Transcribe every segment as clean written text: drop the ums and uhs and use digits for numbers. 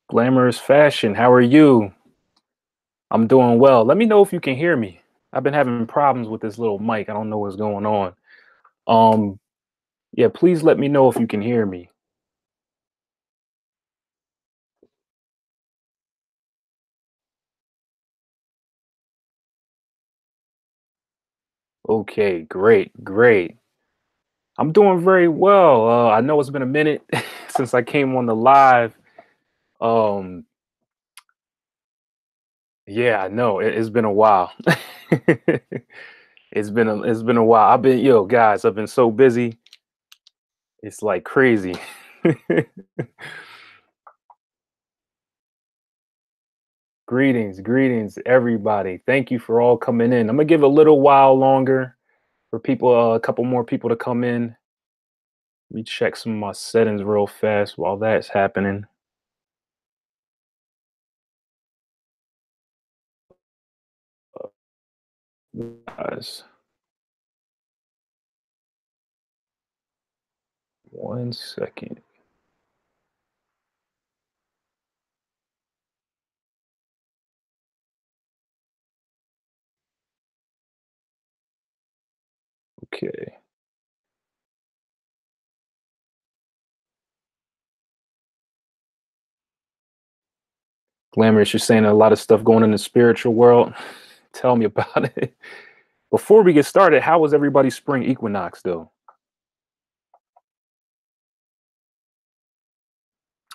Glamorous fashion. How are you? I'm doing well. Let me know if you can hear me. I've been having problems with this little mic. I don't know what's going on. Um, yeah, please let me know if you can hear me. Okay, great, great. I'm doing very well. I know it's been a minute since I came on the live. Um, yeah, I know it's been a while. It's been a while. Guys, I've been so busy. It's like crazy. Greetings, greetings, everybody. Thank you for all coming in. I'm gonna give a little while longer for people, a couple more people to come in. Let me check some of my settings real fast while that's happening. Guys, 1 second. Okay. Glamorous, you're saying a lot of stuff going in the spiritual world. Tell me about it. Before we get started, how was everybody's spring equinox though?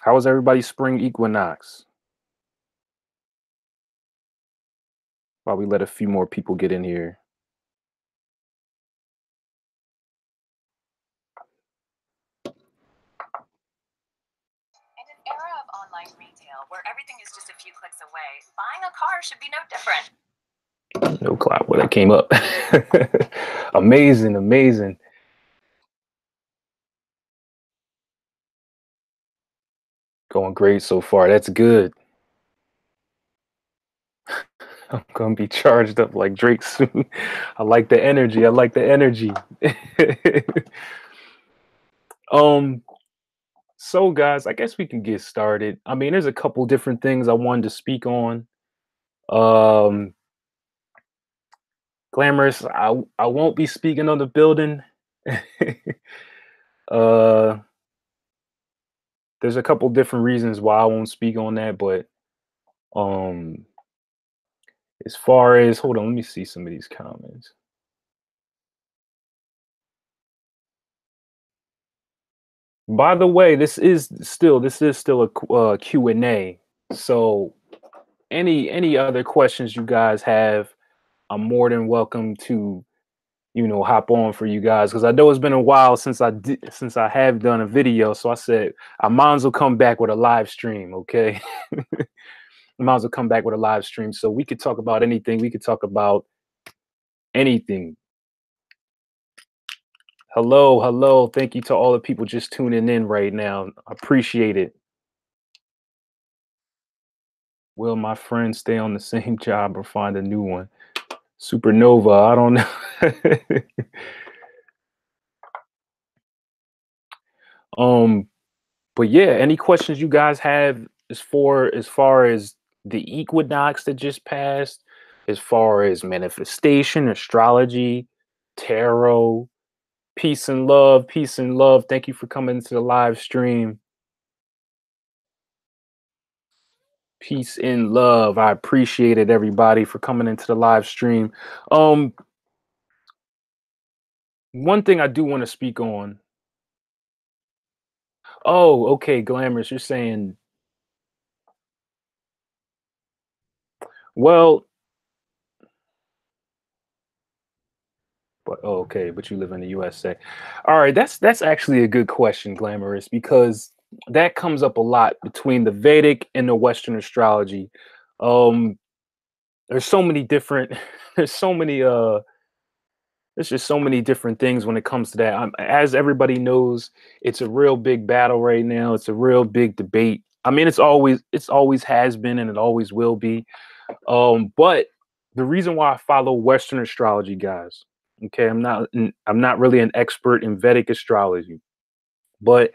How was everybody's spring equinox? While we let a few more people get in here. In an era of online retail where everything is just a few clicks away, buying a car should be no different. No cloud where that came up. Amazing, amazing. Going great so far. That's good. I'm gonna be charged up like Drake soon. I like the energy. I like the energy. um, so guys, I guess we can get started. I mean, there's a couple different things I wanted to speak on. Um, Glamorous, I won't be speaking on the building. uh, there's a couple different reasons why I won't speak on that, but um, as far as hold on, let me see some of these comments. By the way, this is still a Q&A. So any other questions you guys have, I'm more than welcome to, hop on for you guys because I know it's been a while since I have done a video. So I said I might as well come back with a live stream, okay? I might as well come back with a live stream so we could talk about anything. We could talk about anything. Hello, hello. Thank you to all the people just tuning in right now. I appreciate it. Will my friend stay on the same job or find a new one? Supernova, I don't know. um, but yeah, any questions you guys have as far as the equinox that just passed, as far as manifestation, astrology, tarot, peace and love, peace and love. Thank you for coming to the live stream. Peace and love. I appreciate it, everybody, for coming into the live stream. Um, One thing I do want to speak on. Oh, okay, glamorous. You're saying, well, but oh, okay, but you live in the USA. All right, that's actually a good question, glamorous, because that comes up a lot between the Vedic and the Western astrology. Um, there's so many different, there's so many there's just so many different things when it comes to that. As everybody knows, it's a real big battle right now. It's a real big debate. I mean, it's always has been and it always will be. But the reason why I follow Western astrology, guys, okay, I'm not really an expert in Vedic astrology, but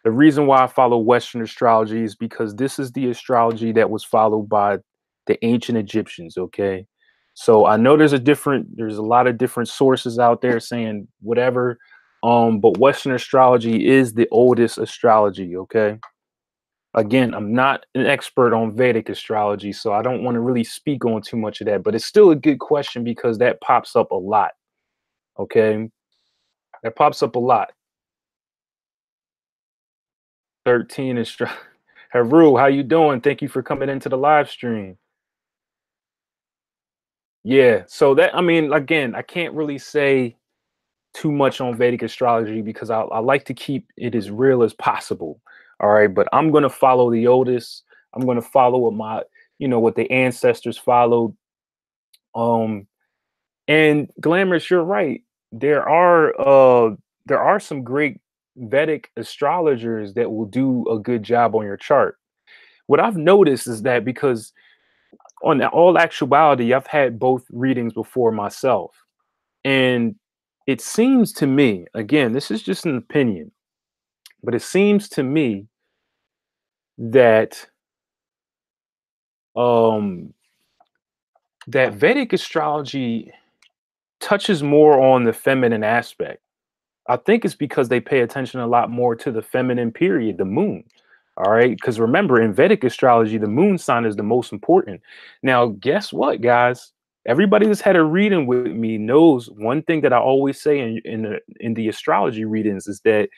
The reason why I follow Western astrology is because this is the astrology that was followed by the ancient Egyptians. Okay. So I know there's a lot of different sources out there saying whatever. But Western astrology is the oldest astrology. Okay. Again, I'm not an expert on Vedic astrology, so I don't want to really speak on too much of that, but it's still a good question because that pops up a lot. Okay. That pops up a lot. 13 is Haru, how you doing? Thank you for coming into the live stream. Yeah, so that I mean, again, I can't really say too much on Vedic astrology because I like to keep it as real as possible. All right, but I'm gonna follow the oldest. I'm gonna follow what what the ancestors followed. Um, and Glamorous, you're right. There are some great Vedic astrologers that will do a good job on your chart. What I've noticed is that because on all actuality, I've had both readings before myself. And it seems to me, again, this is just an opinion, but it seems to me that um that Vedic astrology touches more on the feminine aspect. I think it's because they pay attention a lot more to the feminine period, the moon. All right. Because remember, in Vedic astrology, the moon sign is the most important. Now, guess what, guys? Everybody that's had a reading with me knows one thing that I always say in the astrology readings is that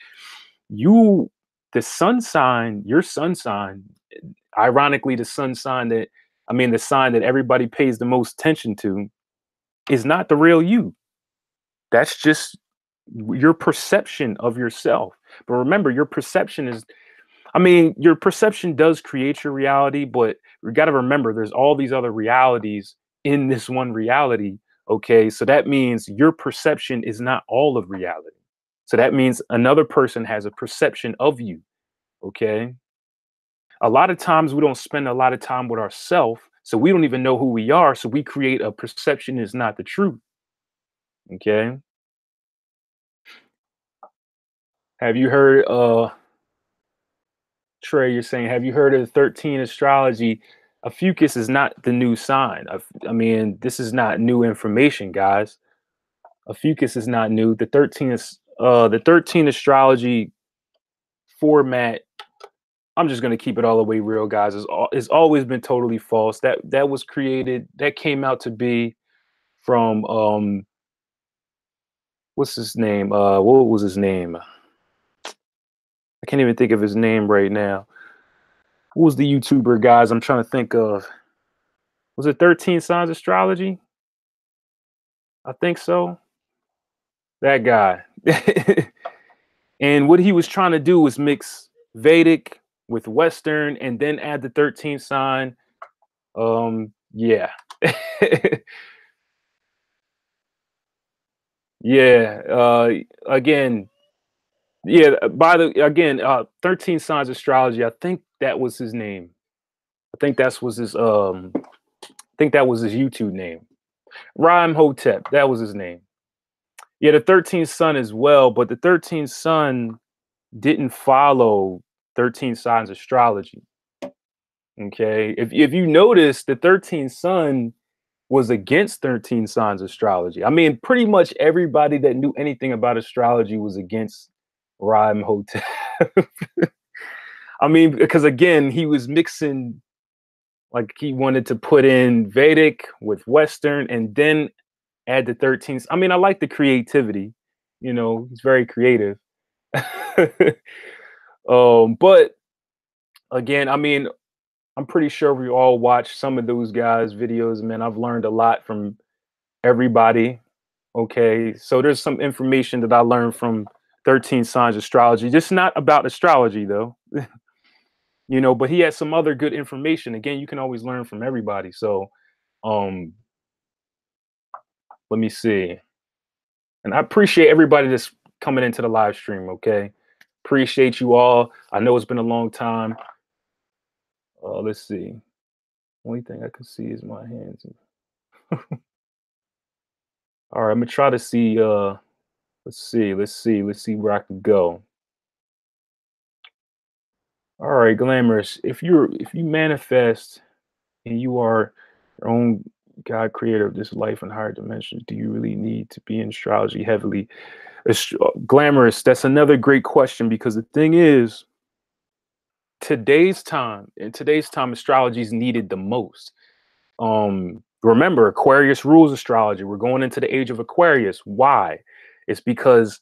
you, the sun sign, your sun sign, ironically, the sun sign that I mean, the sign that everybody pays the most attention to is not the real you. That's just your perception of yourself. But remember, your perception is, I mean, your perception does create your reality, but you got to remember there's all these other realities in this one reality. Okay. So that means your perception is not all of reality. So that means another person has a perception of you. Okay. A lot of times we don't spend a lot of time with ourselves. So we don't even know who we are. So we create a perception is not the truth. Okay. Have you heard Trey, you're saying, have you heard of 13 astrology? A fucus is not the new sign. I mean, this is not new information, guys. A fucus is not new. The 13 astrology format. I'm just gonna keep it all the way real, guys. It's always been totally false. That was created. That came out to be from what's his name? What was his name? I can't even think of his name right now. Who was the YouTuber, guys? I'm trying to think of. Was it 13 Signs Astrology? I think so. That guy. And what he was trying to do was mix Vedic with Western and then add the 13th sign. Yeah. Yeah. Again, yeah, by the again, 13 Signs Astrology, I think that was his name. I think that's was his I think that was his YouTube name. Rhyme Hotep, that was his name. Yeah, the 13th son as well, but the 13th son didn't follow 13 signs astrology. Okay. If you notice, the 13th son was against 13 signs astrology. I mean, pretty much everybody that knew anything about astrology was against Rhyme Hotel. I mean, because again, he was mixing, like he wanted to put in Vedic with Western and then add the 13th. I mean, I like the creativity, he's very creative. But again, I mean, I'm pretty sure we all watch some of those guys' videos, man. I've learned a lot from everybody. Okay. So there's some information that I learned from 13 Signs Astrology, just not about astrology though. But he has some other good information. Again, you can always learn from everybody. So um let me see. And I appreciate everybody that's coming into the live stream, okay? Appreciate you all. I know it's been a long time. Let's see. Only thing I can see is my hands. All right, I'm gonna try to see. Let's see where I can go. All right, glamorous. If you manifest and you are your own God creator of this life and higher dimensions, do you really need to be in astrology heavily? Glamorous. That's another great question because the thing is, in today's time, astrology is needed the most. Remember, Aquarius rules astrology. We're going into the age of Aquarius. Why? It's because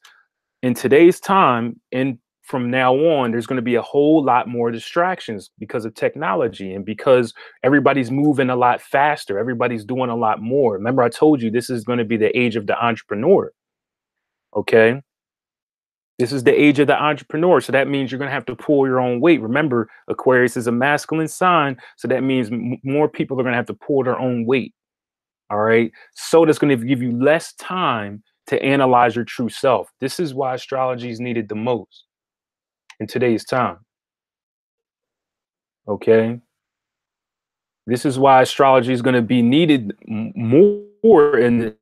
in today's time and from now on, there's going to be a whole lot more distractions because of technology and because everybody's moving a lot faster. Everybody's doing a lot more. Remember, I told you this is going to be the age of the entrepreneur. Okay. This is the age of the entrepreneur. So that means you're going to have to pull your own weight. Remember, Aquarius is a masculine sign. So that means more people are going to have to pull their own weight. All right. So that's going to give you less time to analyze your true self. This is why astrology is needed the most in today's time. Okay. This is why astrology is going to be needed more in this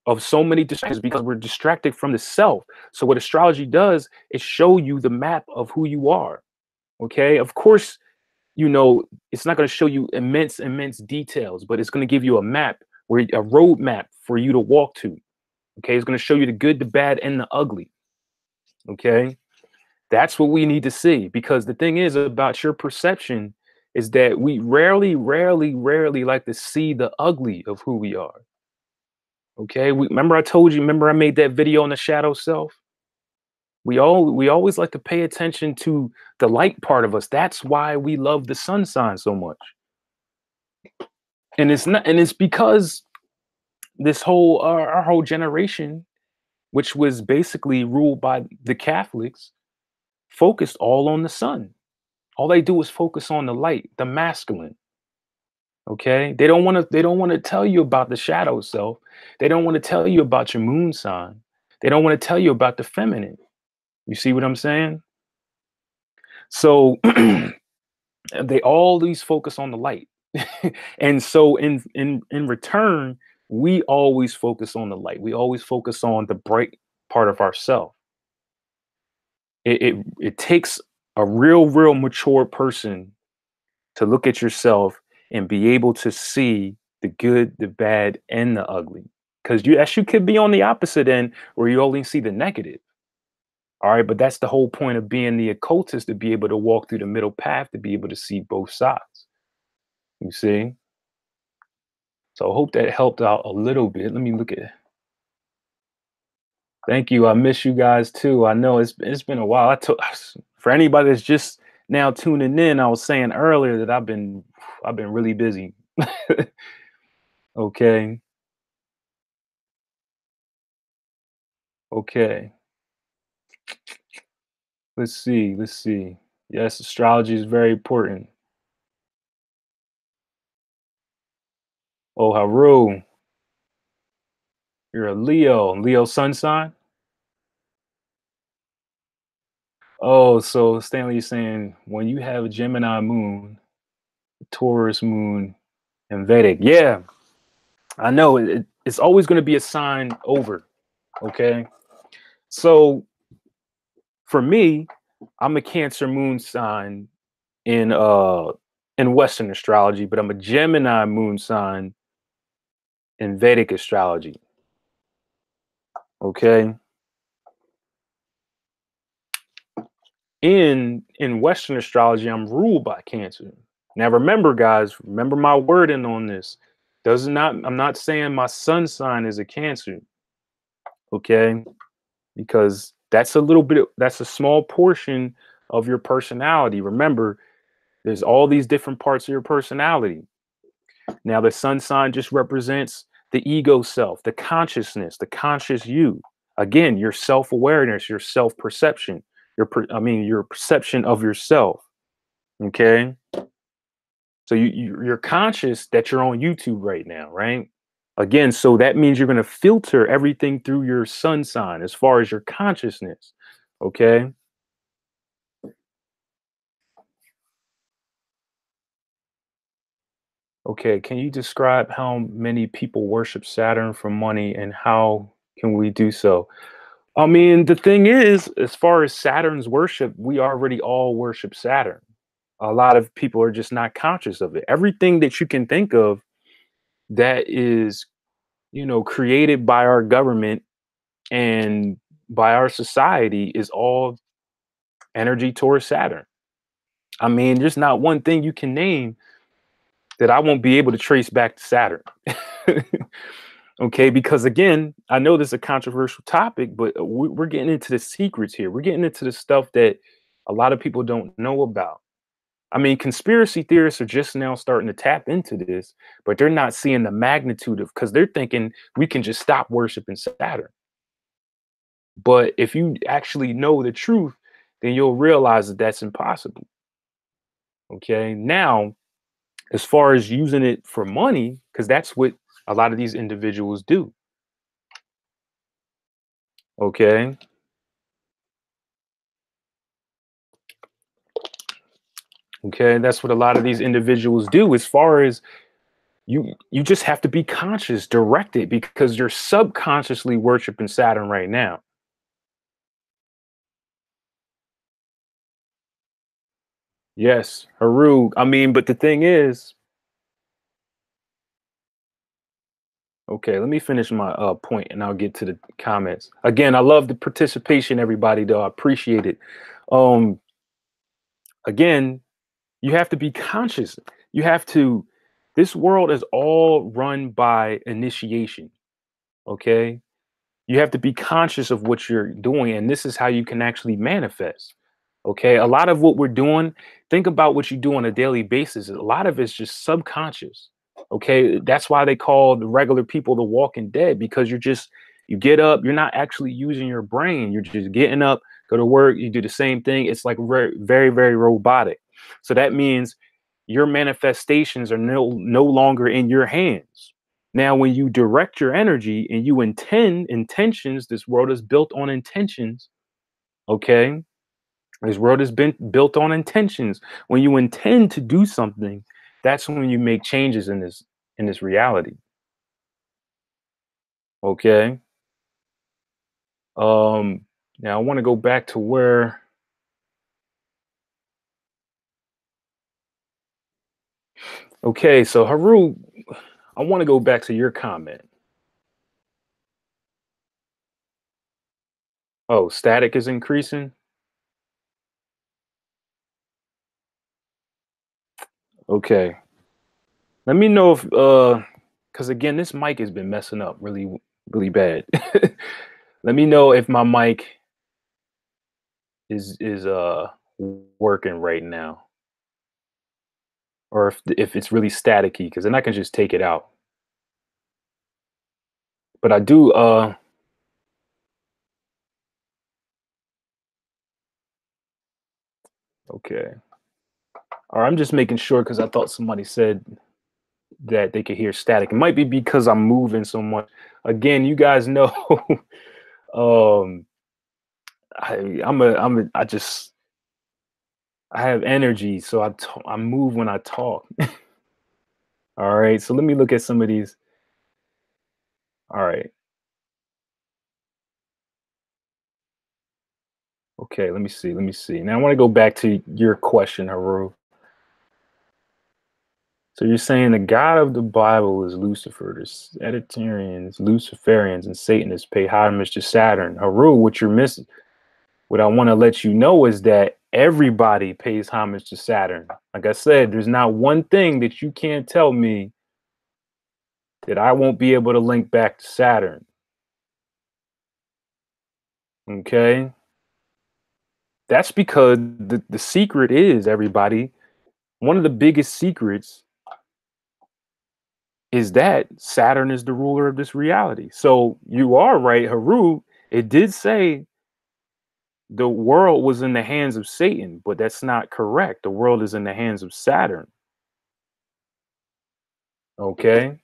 of so many distractions because we're distracted from the self. So what astrology does is show you the map of who you are. Okay. Of course, it's not going to show you immense details, but it's going to give you a map where a road map for you to walk to. Okay. It's going to show you the good, the bad, and the ugly. Okay. That's what we need to see because the thing is about your perception is that we rarely like to see the ugly of who we are. Okay. Remember I told you, remember I made that video on the shadow self? We always like to pay attention to the light part of us. That's why we love the sun sign so much. And it's because this whole our whole generation, which was basically ruled by the Catholics, focused all on the sun. All they do is focus on the light, the masculine. Okay. They don't want to tell you about the shadow self. They don't want to tell you about your moon sign. They don't want to tell you about the feminine. You see what I'm saying? So they always focus on the light. And so in return, we always focus on the light. We always focus on the bright part of ourself. It takes a real mature person to look at yourself and be able to see the good, the bad, and the ugly. Because you could be on the opposite end where you only see the negative. All right, but that's the whole point of being the occultist to be able to walk through the middle path to be able to see both sides. You see? So I hope that helped out a little bit. Let me look at. Thank you. I miss you guys too. I know it's been a while. For anybody that's just now tuning in, I was saying earlier that I've been really busy. Okay. Okay. Let's see. Let's see. Yes, astrology is very important. Oh, Haru, you're a Leo. Leo sun sign? Oh, so Stanley is saying when you have a Gemini moon, Taurus moon, and Vedic. Yeah, I know it's always going to be a sign over. Okay. So for me, I'm a Cancer moon sign in uh in Western astrology, but I'm a Gemini moon sign in Vedic astrology. Okay. In Western astrology, I'm ruled by Cancer. Now remember, guys, remember my wording on this. Does not I'm not saying my sun sign is a Cancer, okay? Because that's a small portion of your personality. Remember, there's all these different parts of your personality. Now, the sun sign just represents the ego self, the consciousness, the conscious you. Again, your self-awareness, your self-perception, your perception of yourself. Okay. So you're conscious that you're on YouTube right now, right? Again, so that means you're going to filter everything through your sun sign as far as your consciousness. Okay. Okay. Can you describe how many people worship Saturn for money and how can we do so? I mean, the thing is, as far as Saturn's worship, we already all worship Saturn. A lot of people are just not conscious of it. Everything that you can think of that is, created by our government and by our society is all energy towards Saturn. I mean, there's not one thing you can name that I won't be able to trace back to Saturn. Okay, because again, I know this is a controversial topic, but we're getting into the secrets here. We're getting into the stuff that a lot of people don't know about. I mean, conspiracy theorists are just now starting to tap into this, but they're not seeing the magnitude of, because they're thinking we can just stop worshiping Saturn. But if you actually know the truth, then you'll realize that that's impossible. Okay. Now, as far as using it for money, because that's what a lot of these individuals do. Okay. Okay. That's what a lot of these individuals do. As far as you just have to be conscious, direct it, because you're subconsciously worshiping Saturn right now. Yes, Haru. I mean, but the thing is, okay, let me finish my point and I'll get to the comments. Again, I love the participation, everybody, though. I appreciate it. Um, again, you have to be conscious. You have to, this world is all run by initiation. Okay. You have to be conscious of what you're doing, and this is how you can actually manifest. Okay, a lot of what we're doing, think about what you do on a daily basis. A lot of it's just subconscious. Okay, that's why they call the regular people the walking dead, because you get up, you're not actually using your brain. You're just getting up, go to work, you do the same thing. It's like very, very, very robotic. So that means your manifestations are no longer in your hands. Now, when you direct your energy and you intend intentions, this world is built on intentions. Okay. This world has been built on intentions. When you intend to do something, that's when you make changes in this reality. Okay. Um, now I want to go back to where, okay, so Haru, I want to go back to your comment. Oh, static is increasing. Okay. Let me know if because again, this mic has been messing up really, really bad. Let me know if my mic is working right now, or if it's really staticky, because then I can just take it out. But I do okay. All right, I'm just making sure because I thought somebody said that they could hear static. It might be because I'm moving so much. Again, you guys know um I just I have energy, so I move when I talk. All right, so let me look at some of these. All right, okay, let me see. Let me see. Now I want to go back to your question, Haru. So you're saying the God of the Bible is Lucifer, the Sagittarians, Luciferians, and Satanists pay homage to Saturn. Haru, what you're missing, what I want to let you know is that everybody pays homage to Saturn. Like I said, there's not one thing that you can't tell me that I won't be able to link back to Saturn. Okay. That's because the secret is, everybody, one of the biggest secrets is that Saturn is the ruler of this reality. So you are right, Haru. It did say the world was in the hands of Satan, but that's not correct. The world is in the hands of Saturn. Okay.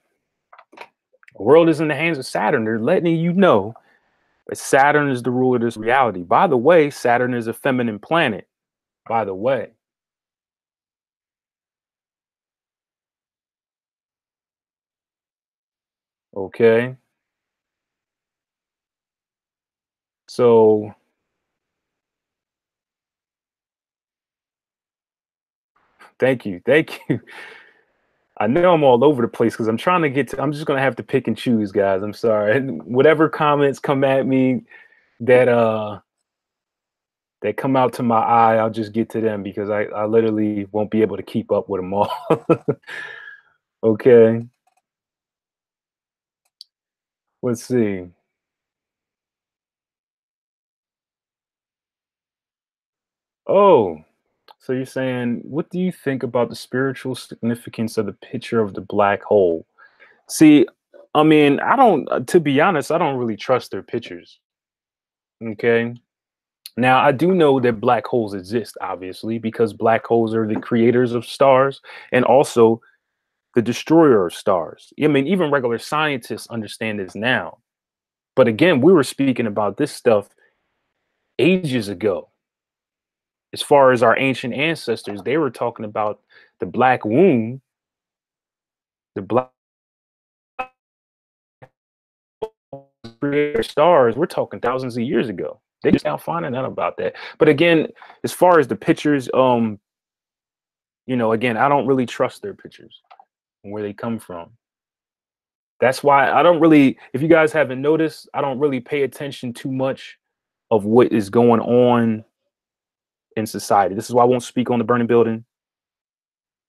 The world is in the hands of Saturn. They're letting you know that Saturn is the ruler of this reality. By the way, Saturn is a feminine planet. By the way. Okay. So thank you. Thank you. I know I'm all over the place because I'm trying to get to, I'm just gonna have to pick and choose, guys. I'm sorry. And whatever comments come at me that that come out to my eye, I'll just get to them because I literally won't be able to keep up with them all. Okay. Let's see. Oh, so you're saying, what do you think about the spiritual significance of the picture of the black hole? See, I mean, I don't, to be honest, I don't really trust their pictures. Okay. Now, I do know that black holes exist, obviously, because black holes are the creators of stars and also the destroyer of stars. I mean, even regular scientists understand this now. But again, we were speaking about this stuff ages ago. As far as our ancient ancestors, they were talking about the black womb, the black creator stars. We're talking thousands of years ago. They just now finding out about that. But again, as far as the pictures, again, I don't really trust their pictures and where they come from. That's why I don't really, if you guys haven't noticed, I don't really pay attention too much of what is going on in society. This is why I won't speak on the burning building.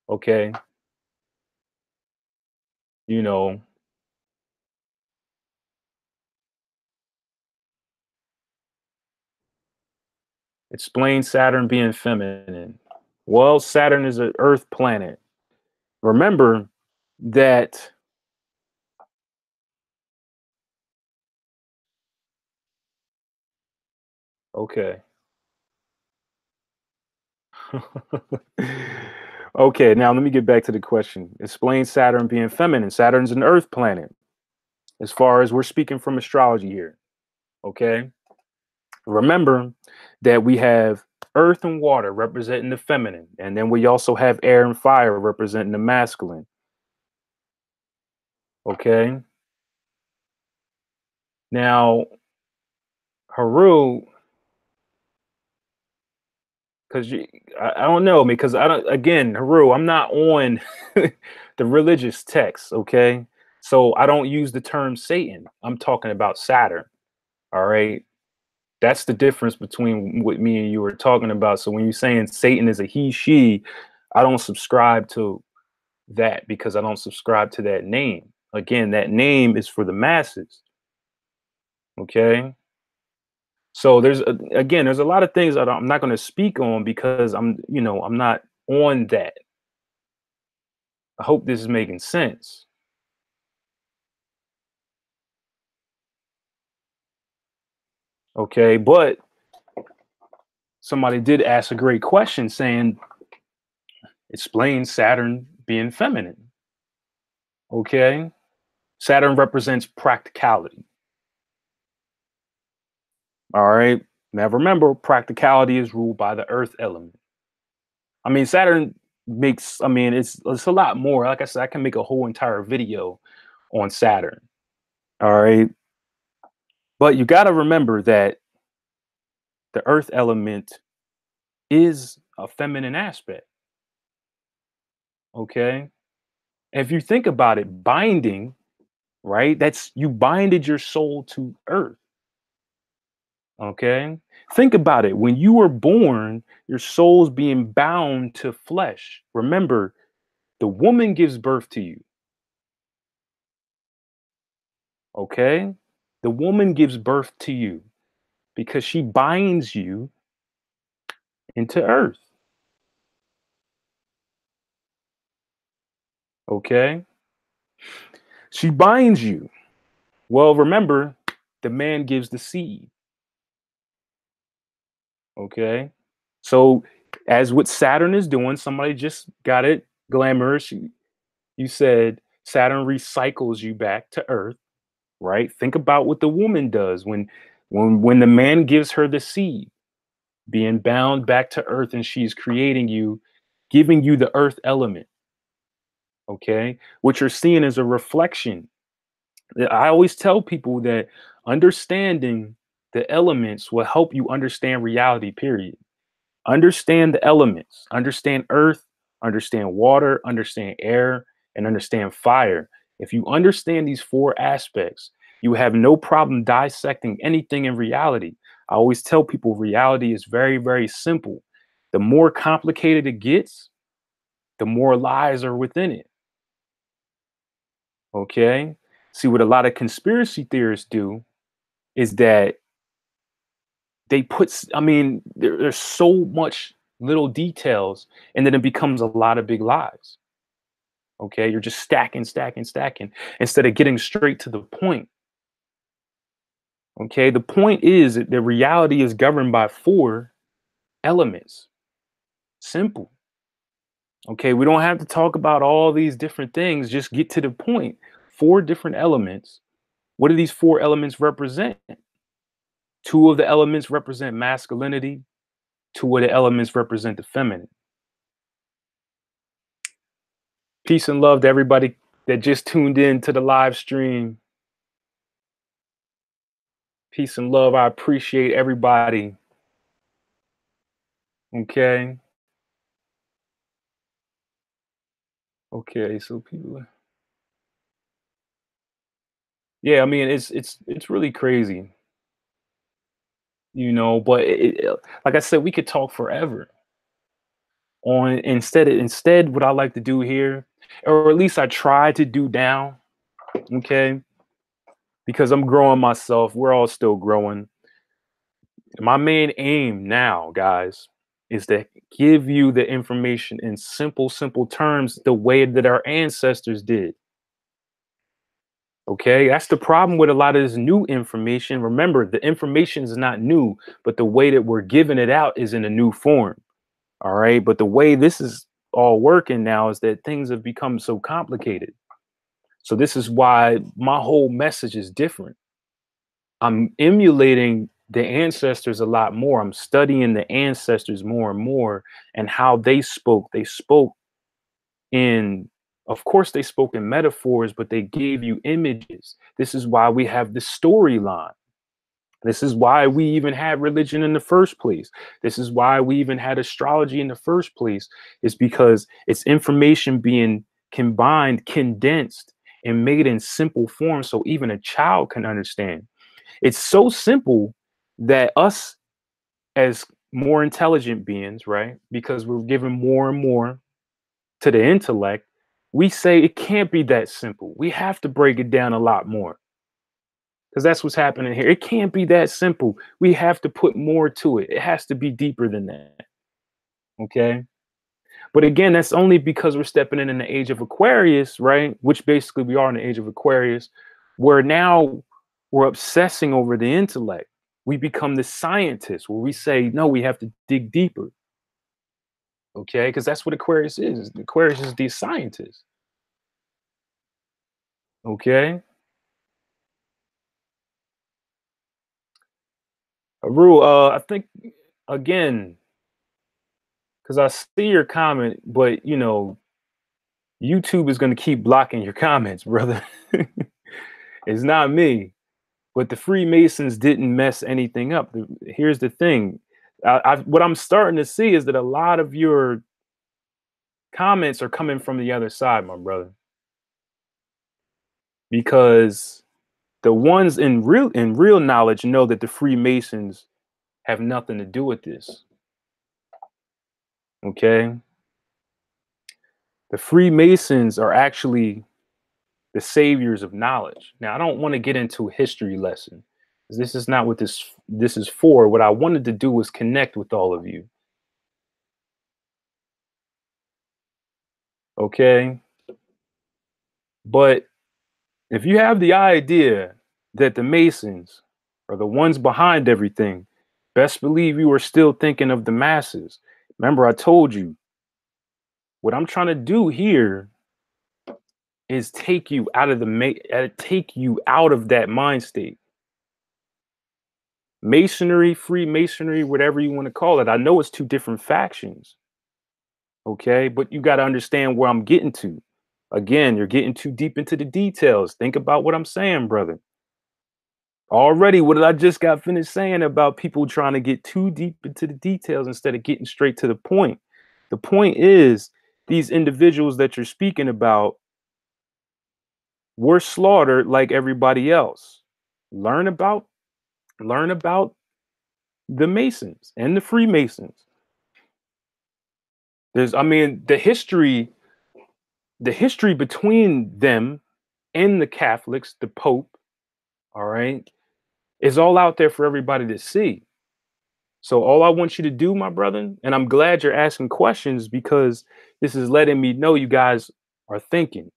Okay. You know, explain Saturn being feminine. Well, Saturn is an Earth planet. Remember that, okay. Okay, now let me get back to the question. Explain Saturn being feminine. Saturn's an Earth planet, as far as we're speaking from astrology here. Okay. Remember that we have earth and water representing the feminine, and then we also have air and fire representing the masculine. Okay. Now, Haru, because I don't know, because I don't, again, Haru, I'm not on the religious text. Okay. So I don't use the term Satan. I'm talking about Saturn. All right. That's the difference between what me and you were talking about. So when you're saying Satan is a he, she, I don't subscribe to that because I don't subscribe to that name. Again, that name is for the masses. Okay. So again, there's a lot of things that I'm not going to speak on because I'm not on that. I hope this is making sense. Okay. But somebody did ask a great question saying, explain Saturn being feminine. Okay. Saturn represents practicality. All right. Now remember, practicality is ruled by the earth element. I mean, Saturn makes, I mean, it's a lot more. Like I said, I can make a whole entire video on Saturn. All right. But you got to remember that the earth element is a feminine aspect. Okay. And if you think about it, binding, right? That's you binded your soul to earth. Okay. Think about it. When you were born, your soul's being bound to flesh. Remember, the woman gives birth to you. Okay. The woman gives birth to you because she binds you into earth. Okay. She binds you. Well, remember, the man gives the seed. Okay. So, as what Saturn is doing, somebody just got it glamorous. You said Saturn recycles you back to earth, right? Think about what the woman does when the man gives her the seed, being bound back to earth, and she's creating you, giving you the earth element. Okay. What you're seeing is a reflection. I always tell people that understanding The elements will help you understand reality, period. Understand the elements, understand earth, understand water, understand air, and understand fire. If you understand these four aspects, you have no problem dissecting anything in reality. I always tell people reality is very, very simple. The more complicated it gets, the more lies are within it. Okay. See, what a lot of conspiracy theorists do is that I mean, there's so much little details, and then it becomes a lot of big lies. Okay. You're just stacking, stacking, stacking instead of getting straight to the point. Okay. The point is that the reality is governed by four elements. Simple. Okay. We don't have to talk about all these different things. Just get to the point. Four different elements. What do these four elements represent? Two of the elements represent masculinity, two of the elements represent the feminine. Peace and love to everybody that just tuned in to the live stream. Peace and love. I appreciate everybody. Okay. Okay. So people, yeah, I mean, it's really crazy, but like I said, we could talk forever on instead what I like to do here, or at least I try to do now, okay? Because I'm growing myself. We're all still growing. My main aim now, guys, is to give you the information in simple, simple terms, the way that our ancestors did. Okay, that's the problem with a lot of this new information. Remember, the information is not new, but the way that we're giving it out is in a new form. All right, but the way this is all working now is that things have become so complicated. So, this is why my whole message is different. I'm emulating the ancestors a lot more. I'm studying the ancestors more and more and how they spoke. They spoke in, of course, they spoke in metaphors, but they gave you images. This is why we have the storyline. This is why we even had religion in the first place. This is why we even had astrology in the first place, is because it's information being combined, condensed, and made in simple form so even a child can understand. It's so simple that us as more intelligent beings, right? Because we're given more and more to the intellect, we say it can't be that simple. We have to break it down a lot more because that's what's happening here. It can't be that simple. We have to put more to it. It has to be deeper than that. Okay. But again, that's only because we're stepping in the age of Aquarius, right? Which basically we are in the age of Aquarius, where now we're obsessing over the intellect. We become the scientists where we say, no, we have to dig deeper. Okay. Because that's what Aquarius is. Aquarius is the scientist. Okay. Rule, I think again, because I see your comment, but YouTube is going to keep blocking your comments, brother. It's not me. But the Freemasons didn't mess anything up. Here's the thing. What I'm starting to see is that a lot of your comments are coming from the other side, my brother. Because the ones in real knowledge know that the Freemasons have nothing to do with this. Okay? The Freemasons are actually the saviors of knowledge. Now, I don't want to get into a history lesson. This is not what this is for. What I wanted to do was connect with all of you. Okay? But if you have the idea that the Masons are the ones behind everything, best believe you are still thinking of the masses. Remember, I told you, what I'm trying to do here is take you out of that mind state. Masonry, Freemasonry, whatever you want to call it. I know it's two different factions. Okay, but you got to understand where I'm getting to. Again, you're getting too deep into the details. Think about what I'm saying, brother. Already, what did I just got finished saying about people trying to get too deep into the details instead of getting straight to the point? The point is, these individuals that you're speaking about were slaughtered like everybody else. Learn about learn about the Masons and the Freemasons. I mean, the history between them and the Catholics, the Pope, all right, is all out there for everybody to see. So all I want you to do, my brother, and I'm glad you're asking questions because this is letting me know you guys are thinking.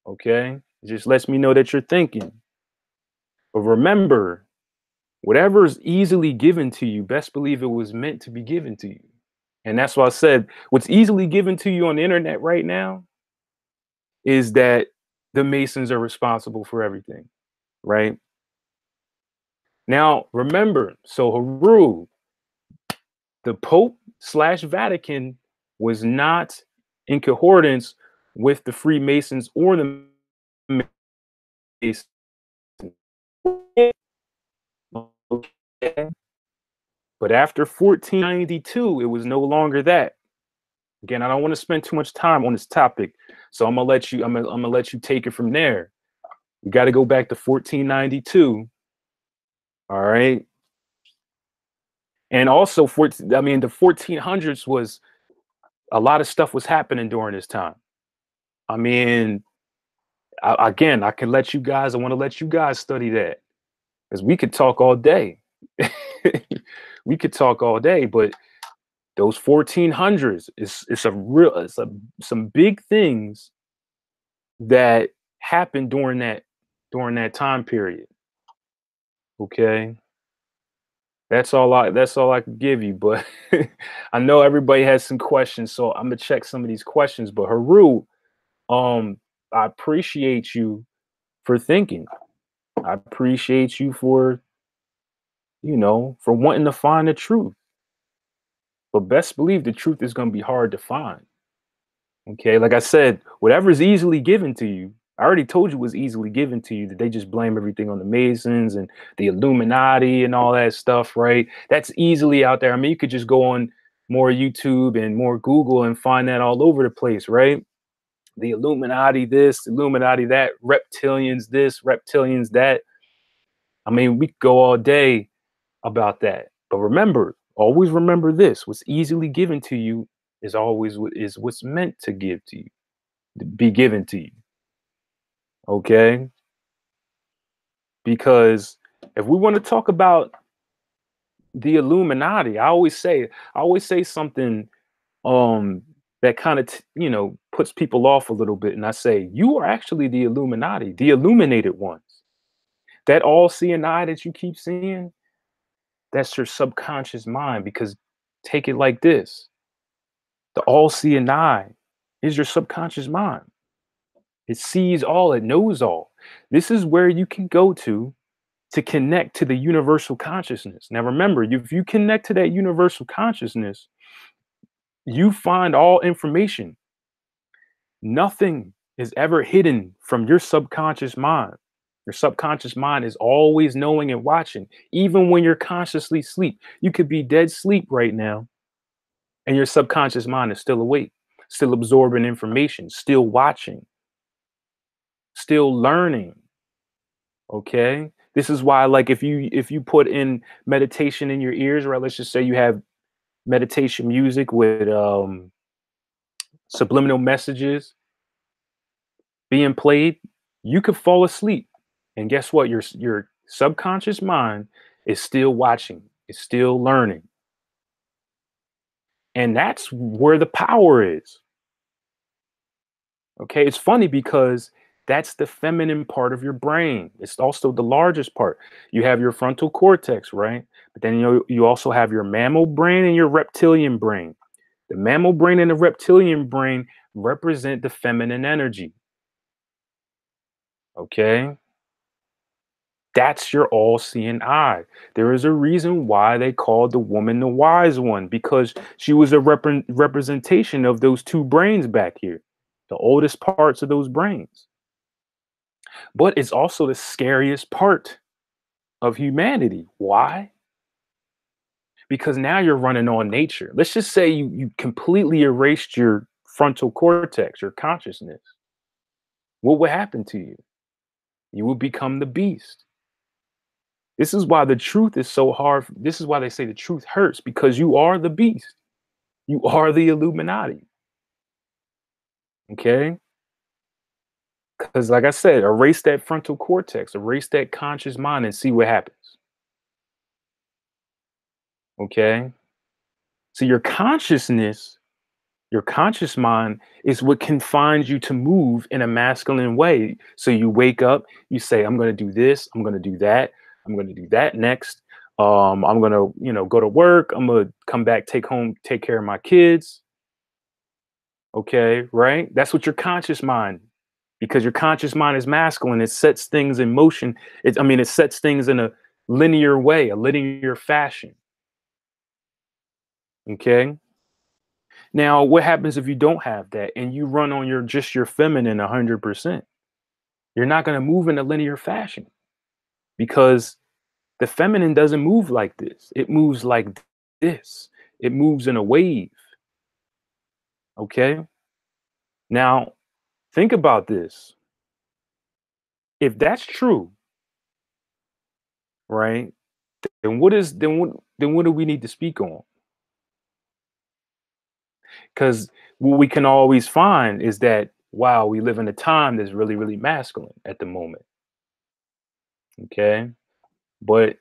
Okay. It just lets me know that you're thinking. But remember, whatever is easily given to you, best believe it was meant to be given to you. And that's why I said what's easily given to you on the internet right now is that the Masons are responsible for everything, right? Now, remember, so Haru, the Pope slash Vatican was not in concordance with the Freemasons or the Masons. Okay? But after 1492, it was no longer that. Again, I don't want to spend too much time on this topic, so I'm gonna let you take it from there. We got to go back to 1492. All right. And also, I mean, the 1400s was a lot of stuff was happening during this time. I mean, again, I can let you guys, I want to let you guys study that because we could talk all day. We could talk all day, but those 1400s it's a real, some big things that happened during that time period. Okay. That's all I can give you. But I know everybody has some questions, so I'm gonna check some of these questions. But Haru, um, I appreciate you for thinking. I appreciate you for, for wanting to find the truth. But best believe the truth is gonna be hard to find. Okay, like I said, whatever's easily given to you, I already told you was easily given to you, that they just blame everything on the Masons and the Illuminati and all that stuff, right? That's easily out there. I mean, you could just go on more YouTube and more Google and find that all over the place, right? The Illuminati this, Illuminati that, reptilians this, reptilians that. I mean, we could go all day about that. But remember, always remember this: what's easily given to you is always what's meant to give to you, to be given to you. Okay? Because if we want to talk about the Illuminati, I always say something um that kind of puts people off a little bit, and I say, you are actually the Illuminati, the illuminated ones. That all seeing eye that you keep seeing, that's your subconscious mind. Because take it like this: the all seeing eye is your subconscious mind. It sees all, it knows all. This is where you can go to connect to the universal consciousness. Now, remember, if you connect to that universal consciousness, you find all information. Nothing is ever hidden from your subconscious mind. Your subconscious mind is always knowing and watching, even when you're consciously asleep. You could be dead sleep right now, and your subconscious mind is still awake, still absorbing information, still watching, still learning. Okay. This is why, like, if you put in meditation in your ears, right? Let's just say you have meditation music with subliminal messages being played, you could fall asleep. And guess what? Your subconscious mind is still watching, it's still learning. And that's where the power is. Okay, it's funny because that's the feminine part of your brain. It's also the largest part. You have your frontal cortex, right? But then you also have your mammal brain and your reptilian brain. The mammal brain and the reptilian brain represent the feminine energy. Okay? That's your all-seeing eye. There is a reason why they called the woman the wise one, because she was a representation of those two brains back here, the oldest parts of those brains. But it's also the scariest part of humanity. Why? Because now you're running on nature. Let's just say you completely erased your frontal cortex, your consciousness. What would happen to you? You would become the beast. This is why the truth is so hard. This is why they say the truth hurts because you are the beast. You are the Illuminati. Okay? Because, like I said, erase that frontal cortex, erase that conscious mind, and see what happens. Okay? So, your conscious mind is what confines you to move in a masculine way. So, you wake up, you say, I'm going to do this, I'm going to do that, I'm going to do that next. I'm going to, go to work, I'm going to come back, take care of my kids. Okay, right? That's what your conscious mind, because your conscious mind is masculine. It sets things in motion. It sets things in a linear way, a linear fashion. Okay. Now, what happens if you don't have that and you run on your feminine 100%? You're not going to move in a linear fashion because the feminine doesn't move like this. It moves like this. It moves in a wave. Okay. Now, think about this. If that's true, right? Then what do we need to speak on? Because what we can always find is that wow, we live in a time that's really, really masculine at the moment. Okay. But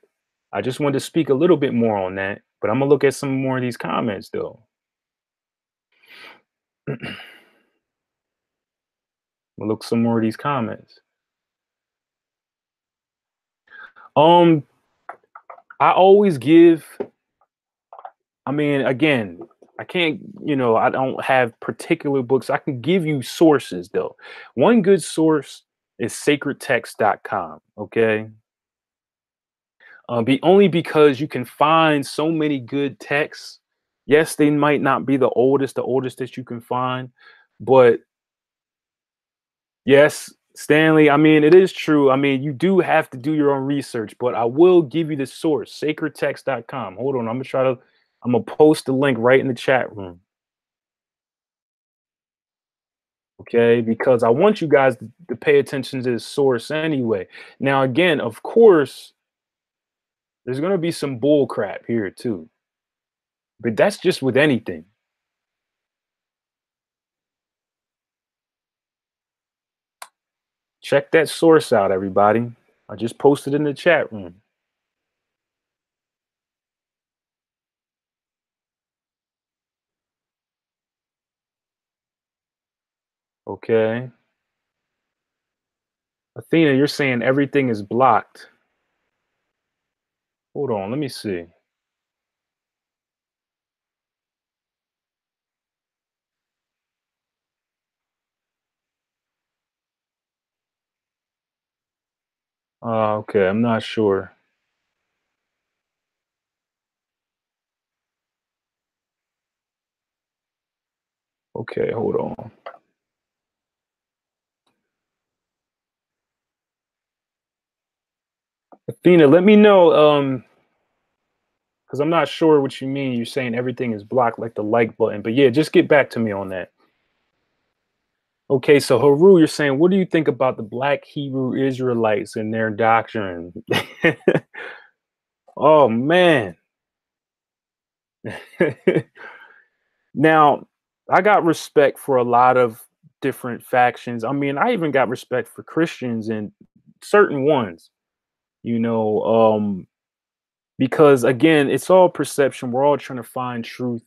I just wanted to speak a little bit more on that. But I'm gonna look at some more of these comments though. I'm gonna look some more of these comments. Um, I always give, again, I can't, I don't have particular books. I can give you sources though. One good source is sacredtext.com. Okay. Be only because you can find so many good texts. Yes, they might not be the oldest that you can find, but yes, Stanley, it is true. You do have to do your own research, but I will give you the source, sacredtext.com. Hold on, I'm gonna post the link right in the chat room. Okay, because I want you guys to pay attention to the source anyway. Now, again, of course, there's gonna be some bull crap here too, but that's just with anything. Check that source out, everybody. I just posted in the chat room. Okay. Athena, you're saying everything is blocked. Hold on, let me see. Okay, I'm not sure. Okay, hold on. Athena, let me know, because I'm not sure what you mean. You're saying everything is blocked like the like button, but yeah, just get back to me on that. Okay, so Haru, you're saying, what do you think about the Black Hebrew Israelites and their doctrine? Oh man. Now, I got respect for a lot of different factions. I even got respect for Christians and certain ones, you know, because again, it's all perception. We're all trying to find truth.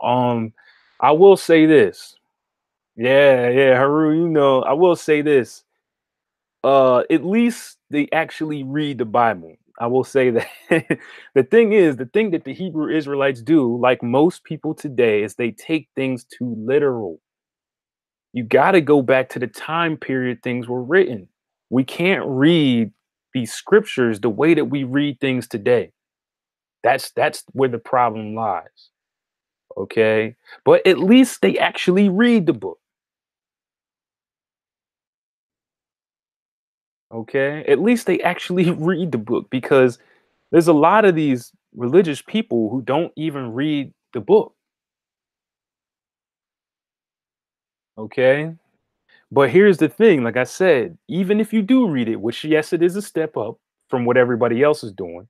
Um, I will say this. Yeah, yeah, Haru, I will say this. At least they actually read the Bible. I will say that. The thing that the Hebrew Israelites do, like most people today, is they take things too literal. You got to go back to the time period things were written. We can't read these scriptures the way that we read things today. That's where the problem lies. Okay? But at least they actually read the book. Okay, at least they actually read the book, because there's a lot of these religious people who don't even read the book. Okay, but here's the thing, like I said, even if you do read it, which yes, it is a step up from what everybody else is doing.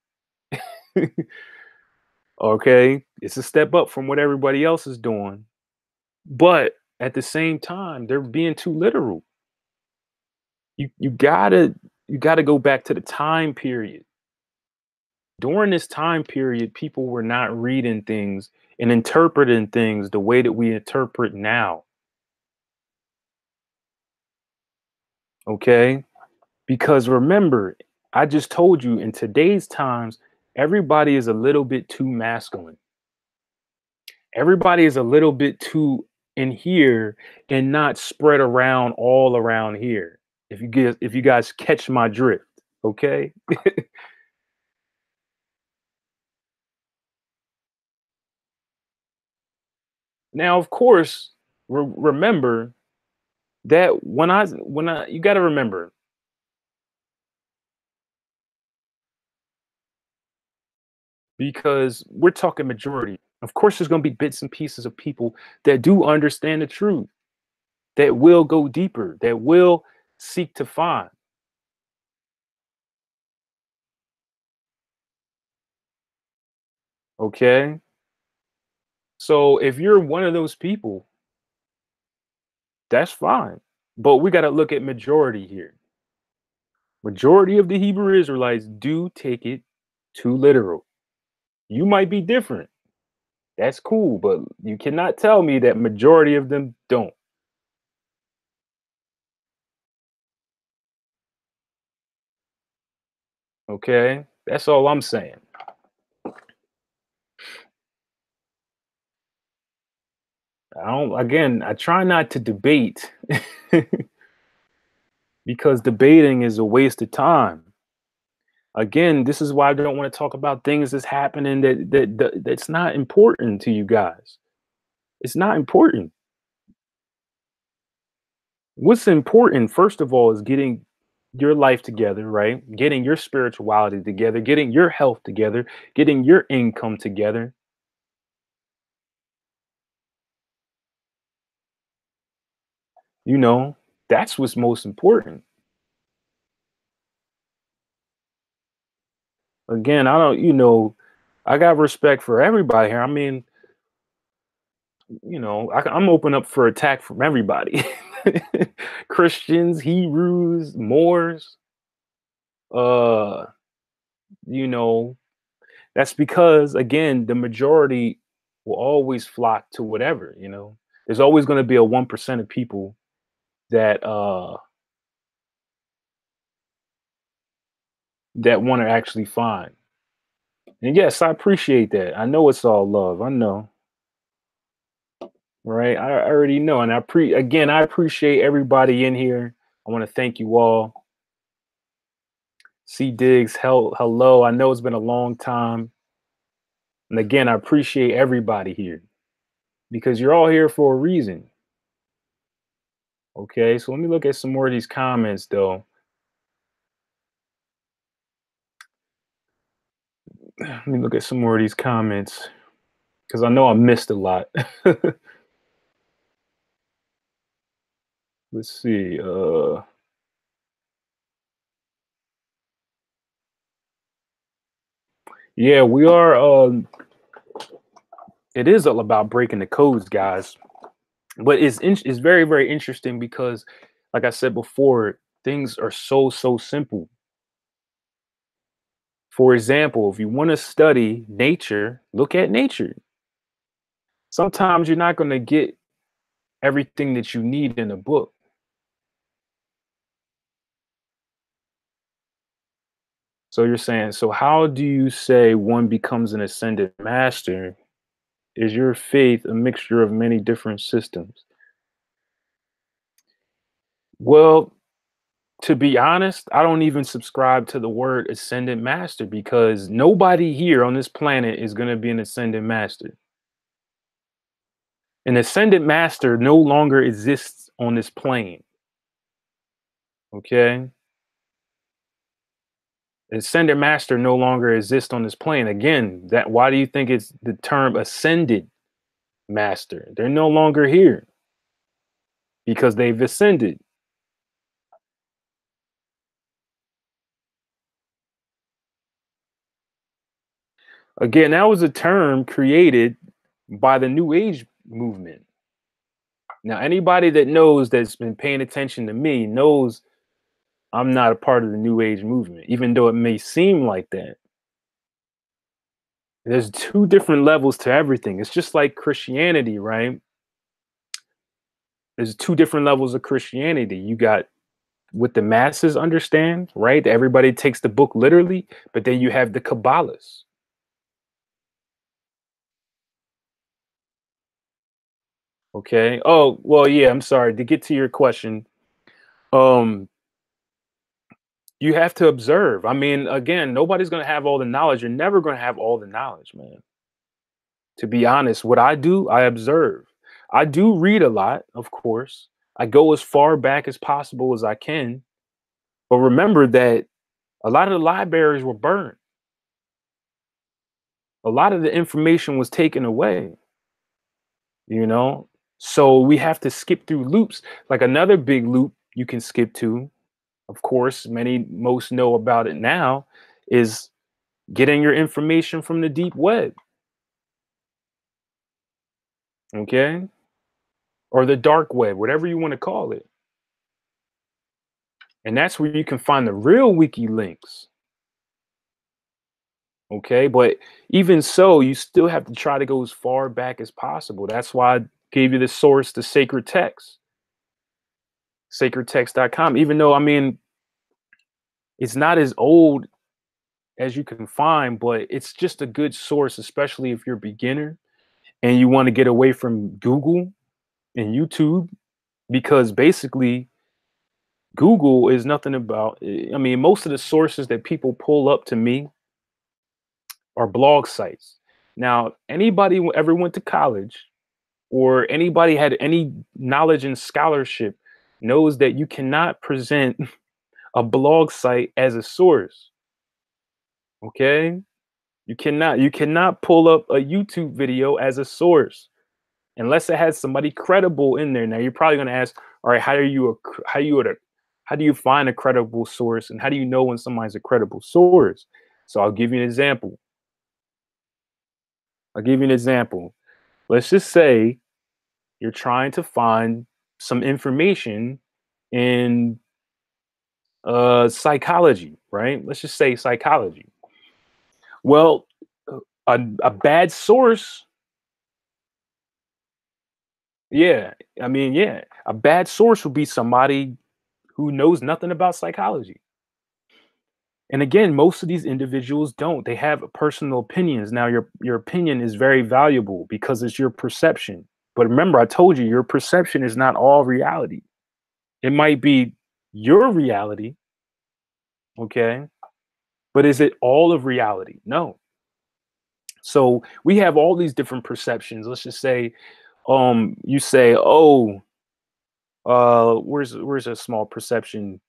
Okay, it's a step up from what everybody else is doing, but at the same time, they're being too literal. You gotta go back to the time period. During this time period, people were not reading things and interpreting things the way that we interpret now. Okay, because remember, I just told you, in today's times, everybody is a little bit too masculine. Everybody is a little bit too in here and not spread around all around here. If you guys catch my drift, okay? Now, of course, remember that when I you got to remember, because we're talking majority. Of course, there's going to be bits and pieces of people that do understand the truth, that will go deeper, that will seek to find. Okay. So if you're one of those people, that's fine. But we got to look at majority here. Majority of the Hebrew Israelites do take it too literal. You might be different. That's cool, but you cannot tell me that majority of them don't. Okay? That's all I'm saying. I don't again, I try not to debate because debating is a waste of time. Again, this is why I don't want to talk about things that's happening that's not important to you guys. It's not important. What's important, first of all, is getting your life together, right? Getting your spirituality together, getting your health together, getting your income together. You know, that's what's most important. Again, I don't, I got respect for everybody here. I mean, I'm open up for attack from everybody. Christians, Hebrews, Moors, uh, you know, that's because again, the majority will always flock to whatever. There's always going to be a 1% of people that want to actually find. And yes, I appreciate that. I know it's all love. I know. Right? I already know. And I appreciate everybody in here. I want to thank you all. C Diggs, hello. I know it's been a long time. And again, I appreciate everybody here because you're all here for a reason. Okay, so let me look at some more of these comments though. Let me look at some more of these comments because I know I missed a lot. Let's see. Yeah, we are. It is all about breaking the codes, guys. But it's very very interesting because, like I said before, things are so simple. For example, if you want to study nature, look at nature. Sometimes you're not going to get everything that you need in a book. So you're saying, so how do you say one becomes an ascended master? Is your faith a mixture of many different systems? Well, to be honest, I don't even subscribe to the word ascendant master because nobody here on this planet is going to be an ascendant master. An ascendant master no longer exists on this plane. Okay. The ascended master no longer exists on this plane. Again, that why do you think it's the term ascended master? They're no longer here because they've ascended. Again, that was a term created by the New Age movement. Now, anybody that knows that's been paying attention to me knows I'm not a part of the New Age movement, even though it may seem like that. There's two different levels to everything. It's just like Christianity, right? There's two different levels of Christianity. You got what the masses understand, right? Everybody takes the book literally, but then you have the Kabbalists. Okay. Oh, well, yeah, I'm sorry. To get to your question, um, you have to observe. I mean, again, nobody's gonna have all the knowledge. You're never gonna have all the knowledge, man. To be honest, what I do, I observe. I do read a lot, of course. I go as far back as possible as I can. But remember that a lot of the libraries were burned. A lot of the information was taken away, you know? So we have to skip through loops. Like another big loop you can skip to, of course, most know about it now, is getting your information from the deep web, okay? Or the dark web, whatever you want to call it. And that's where you can find the real wiki links, okay? But even so, you still have to try to go as far back as possible. That's why I gave you the source, the sacred text, sacredtext.com. Even though, I mean, it's not as old as you can find, but it's just a good source, especially if you're a beginner and you want to get away from Google and YouTube, because basically Google is nothing about, I mean, most of the sources that people pull up to me are blog sites. Now, anybody who ever went to college or anybody had any knowledge and scholarship knows that you cannot present a blog site as a source. Okay? You cannot pull up a YouTube video as a source unless it has somebody credible in there. Now you're probably going to ask, all right, how do you find a credible source and how do you know when somebody's a credible source? So I'll give you an example. I'll give you an example. Let's just say you're trying to find some information in psychology, right? Let's just say psychology. Well, a bad source, yeah. I mean, yeah, a bad source would be somebody who knows nothing about psychology. And again, most of these individuals don't. They have personal opinions. Now, your opinion is very valuable because it's your perception. But remember, I told you your perception is not all reality. It might be your reality, okay? But is it all of reality? No. So we have all these different perceptions. Let's just say, you say, oh, where's a small perception?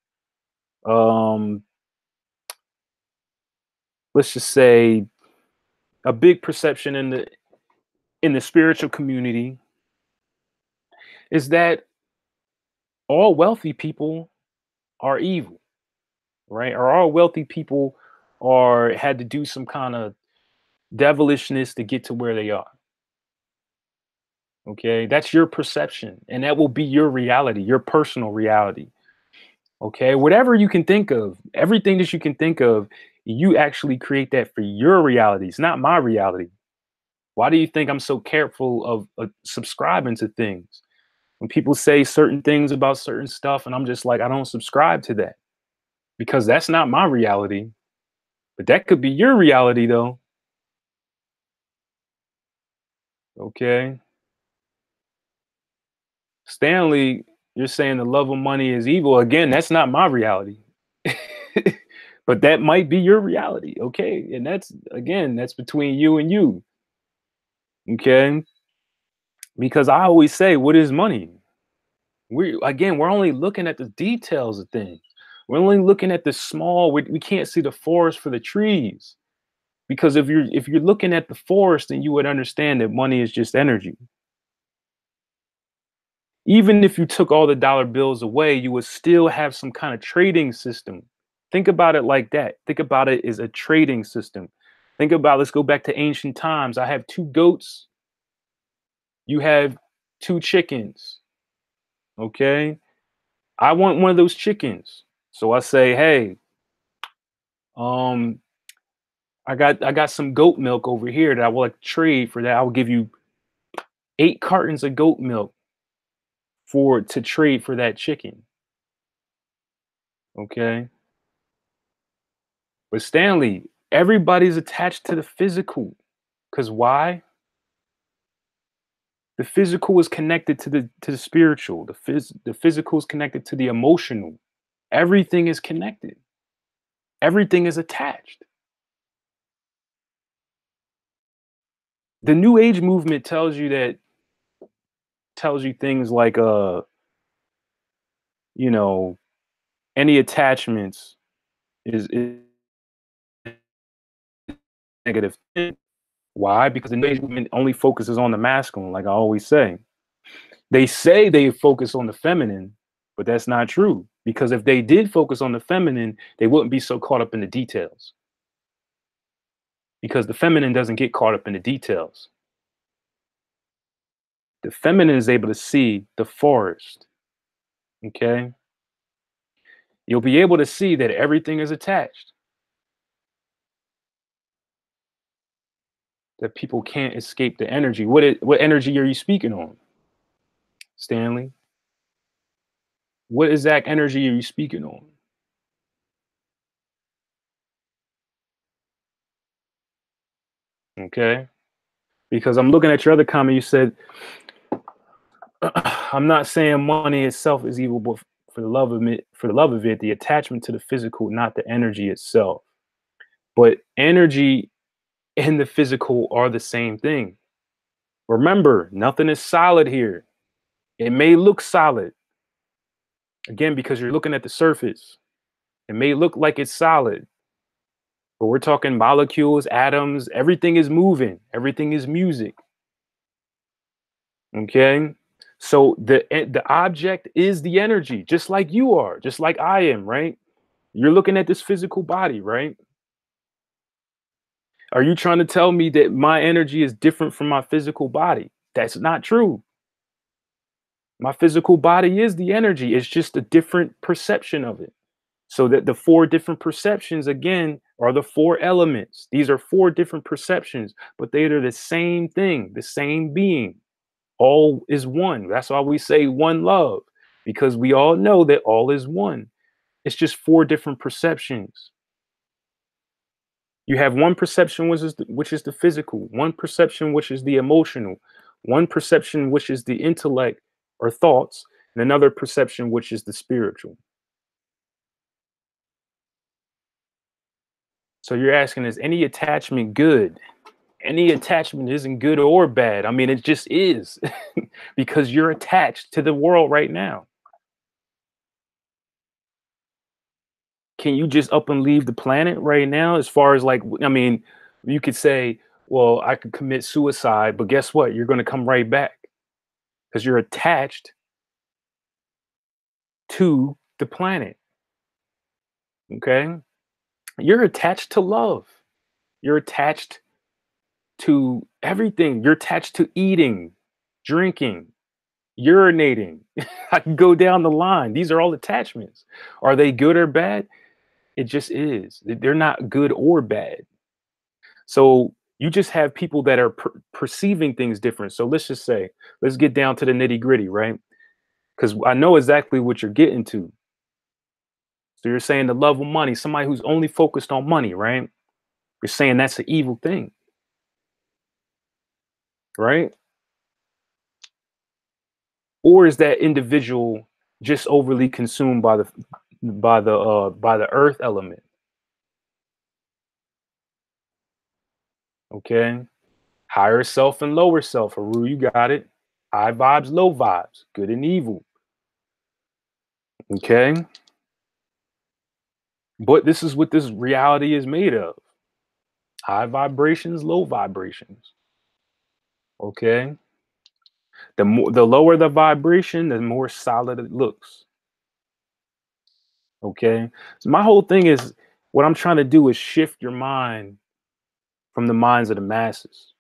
Um, let's just say a big perception in the spiritual community is that all wealthy people are evil, right? Or all wealthy people are had to do some kind of devilishness to get to where they are. Okay, that's your perception, and that will be your reality, your personal reality. Okay, whatever you can think of, everything that you can think of, you actually create that for your reality. It's not my reality. Why do you think I'm so careful of subscribing to things? When people say certain things about certain stuff, and I'm just like, I don't subscribe to that because that's not my reality. But that could be your reality, though. Okay, Stanley, you're saying the love of money is evil. Again, that's not my reality. But that might be your reality. Okay. And that's, again, that's between you and you. Okay. Because I always say, what is money? We're only looking at the details of things. We're only looking at the small. We can't see the forest for the trees. Because if you're looking at the forest, then you would understand that money is just energy. Even if you took all the dollar bills away, you would still have some kind of trading system. Think about it like that. Think about it as a trading system. Think about, let's go back to ancient times. I have two goats, you have two chickens. Okay. I want one of those chickens. So I say, hey, um, I got some goat milk over here that I will like trade for that. I will give you 8 cartons of goat milk for to trade for that chicken. Okay. But Stanley, everybody's attached to the physical. Because why? The physical is connected to the spiritual. The physical is connected to the emotional. Everything is connected. Everything is attached. The new age movement tells you things like you know, any attachments is negative thing. Why? Because the new age movement only focuses on the masculine, like I always say. They say they focus on the feminine, but that's not true. Because if they did focus on the feminine, they wouldn't be so caught up in the details. Because the feminine doesn't get caught up in the details. The feminine is able to see the forest. Okay. You'll be able to see that everything is attached, that people can't escape the energy. What energy are you speaking on, Stanley? What exact energy are you speaking on? Okay. Because I'm looking at your other comment, you said, I'm not saying money itself is evil, but for the love of it, the attachment to the physical, not the energy itself. But energy and the physical are the same thing. Remember, nothing is solid here. It may look solid, again, because you're looking at the surface. It may look like it's solid, but we're talking molecules, atoms, everything is moving, everything is music. Okay. So the object is the energy, just like you are, just like I am, right? You're looking at this physical body, right? Are you trying to tell me that my energy is different from my physical body? That's not true. My physical body is the energy. It's just a different perception of it. So that the four different perceptions, again, are the four elements. These are four different perceptions, but they are the same thing, the same being. All is one. That's why we say one love, because we all know that all is one. It's just four different perceptions. You have one perception which is the physical, one perception which is the emotional, one perception which is the intellect or thoughts, and another perception which is the spiritual. So you're asking, is any attachment good? Any attachment isn't good or bad. I mean, it just is because you're attached to the world right now. Can you just up and leave the planet right now? As far as like, I mean, you could say, well, I could commit suicide, but guess what? You're going to come right back because you're attached to the planet. Okay. You're attached to love. You're attached to everything. You're attached to eating, drinking, urinating. I can go down the line. These are all attachments. Are they good or bad? It just is. They're not good or bad. So you just have people that are perceiving things different. So let's just say, let's get down to the nitty gritty, right? Because I know exactly what you're getting to. So you're saying the love of money, somebody who's only focused on money, right? You're saying that's an evil thing, right? Or is that individual just overly consumed by the earth element? Okay. Higher self and lower self. Haru, you got it. High vibes, low vibes, good and evil. Okay. But this is what this reality is made of: high vibrations, low vibrations. Okay. The lower the vibration, the more solid it looks. Okay. So my whole thing is, what I'm trying to do is shift your mind from the minds of the masses.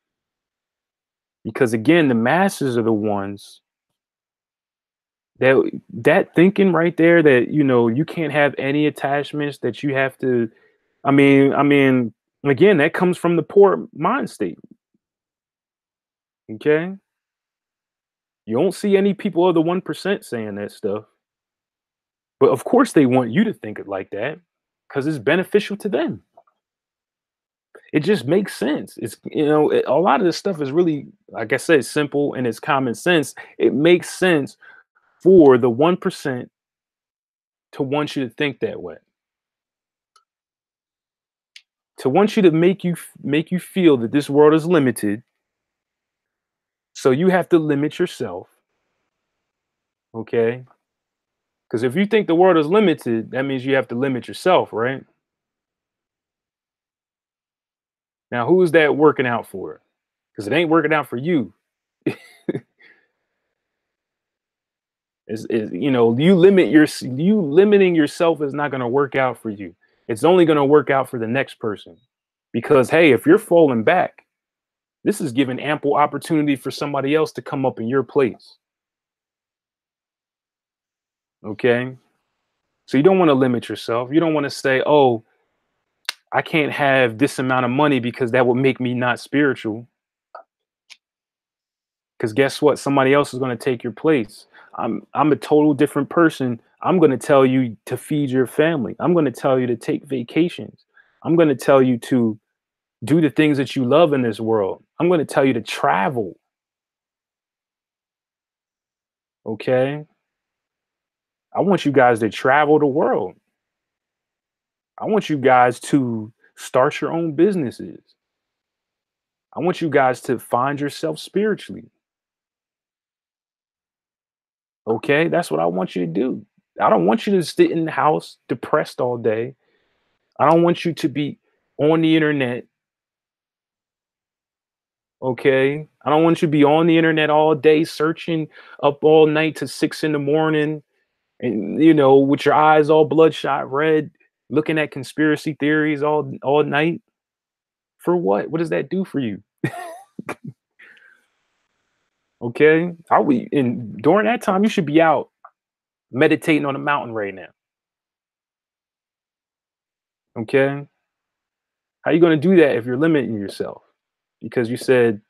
Because again, the masses are the ones that thinking right there, that you can't have any attachments, that you have to, I mean, again, that comes from the poor mind state. Okay. You don't see any people of the 1% saying that stuff. But of course they want you to think it like that, because it's beneficial to them. It just makes sense. A lot of this stuff is really, like I said, simple, and it's common sense. It makes sense for the 1% to want you to think that way, to want you to make you feel that this world is limited, so you have to limit yourself. Okay. Because if you think the world is limited, that means you have to limit yourself, right? Now, who is that working out for? Because it ain't working out for you. You limiting yourself is not going to work out for you. It's only going to work out for the next person. Because hey, if you're falling back, this is giving ample opportunity for somebody else to come up in your place. Okay. So you don't want to limit yourself. You don't want to say, oh, I can't have this amount of money because that would make me not spiritual. Because guess what? Somebody else is going to take your place. I'm a total different person. I'm going to tell you to feed your family. I'm going to tell you to take vacations. I'm going to tell you to do the things that you love in this world. I'm going to tell you to travel. Okay. I want you guys to travel the world. I want you guys to start your own businesses. I want you guys to find yourself spiritually. Okay. That's what I want you to do. I don't want you to sit in the house depressed all day. I don't want you to be on the internet. Okay. I don't want you to be on the internet all day, searching up all night to 6 in the morning, and with your eyes all bloodshot red, looking at conspiracy theories all night. For what? What does that do for you? Okay. Are we and during that time you should be out meditating on a mountain right now. Okay. How you gonna do that if you're limiting yourself? Because you said,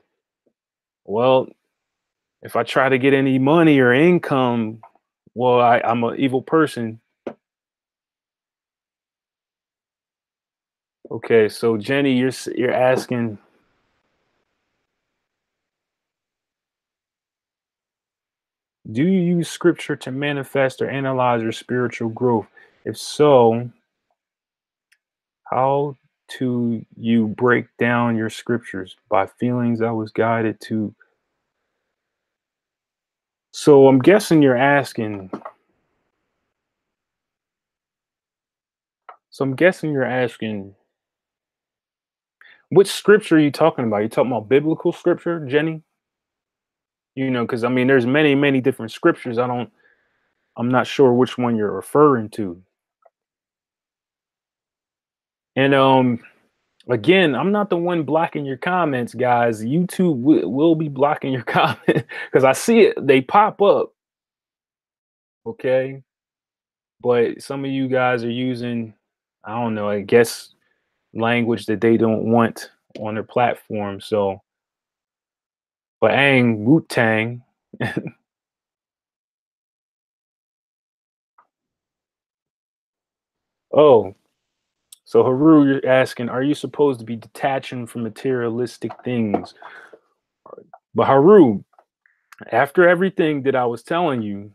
well, if I try to get any money or income, well, I'm an evil person. Okay, so Jenny, you're asking, do you use scripture to manifest or analyze your spiritual growth? If so, how do you break down your scriptures? By feelings I was guided to. So I'm guessing you're asking. So I'm guessing you're asking, which scripture are you talking about? You talking about biblical scripture, Jenny? Because I mean, there's many, many different scriptures. I'm not sure which one you're referring to. And again, I'm not the one blocking your comments, guys. YouTube will be blocking your comment because I see it. They pop up. Okay. But some of you guys are using, I don't know, I guess language that they don't want on their platform. So, Baang Wu Tang. Oh, so Haru, you're asking, are you supposed to be detaching from materialistic things? But Haru, after everything that I was telling you,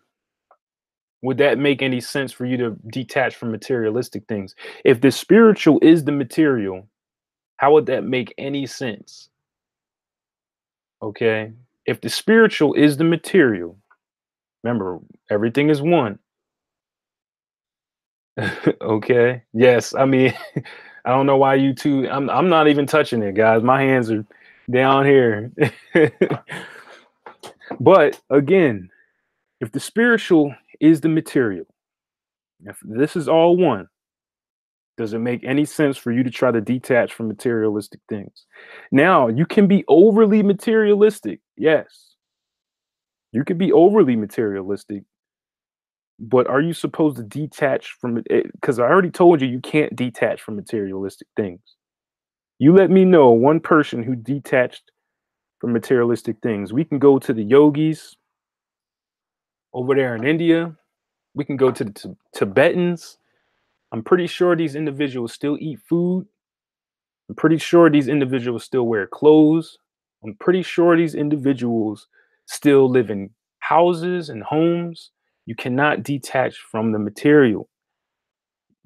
would that make any sense for you to detach from materialistic things? If the spiritual is the material, how would that make any sense? Okay. If the spiritual is the material, remember, everything is one. Okay. Yes. I mean, I don't know why you two. I'm not even touching it, guys. My hands are down here. But again, if the spiritual is the material, if this is all one, does it make any sense for you to try to detach from materialistic things? Now, you can be overly materialistic. Yes, you could be overly materialistic, but are you supposed to detach from it? Because I already told you you can't detach from materialistic things. You let me know one person who detached from materialistic things. We can go to the yogis over there in India. We can go to the Tibetans. I'm pretty sure these individuals still eat food. I'm pretty sure these individuals still wear clothes. I'm pretty sure these individuals still live in houses and homes. You cannot detach from the material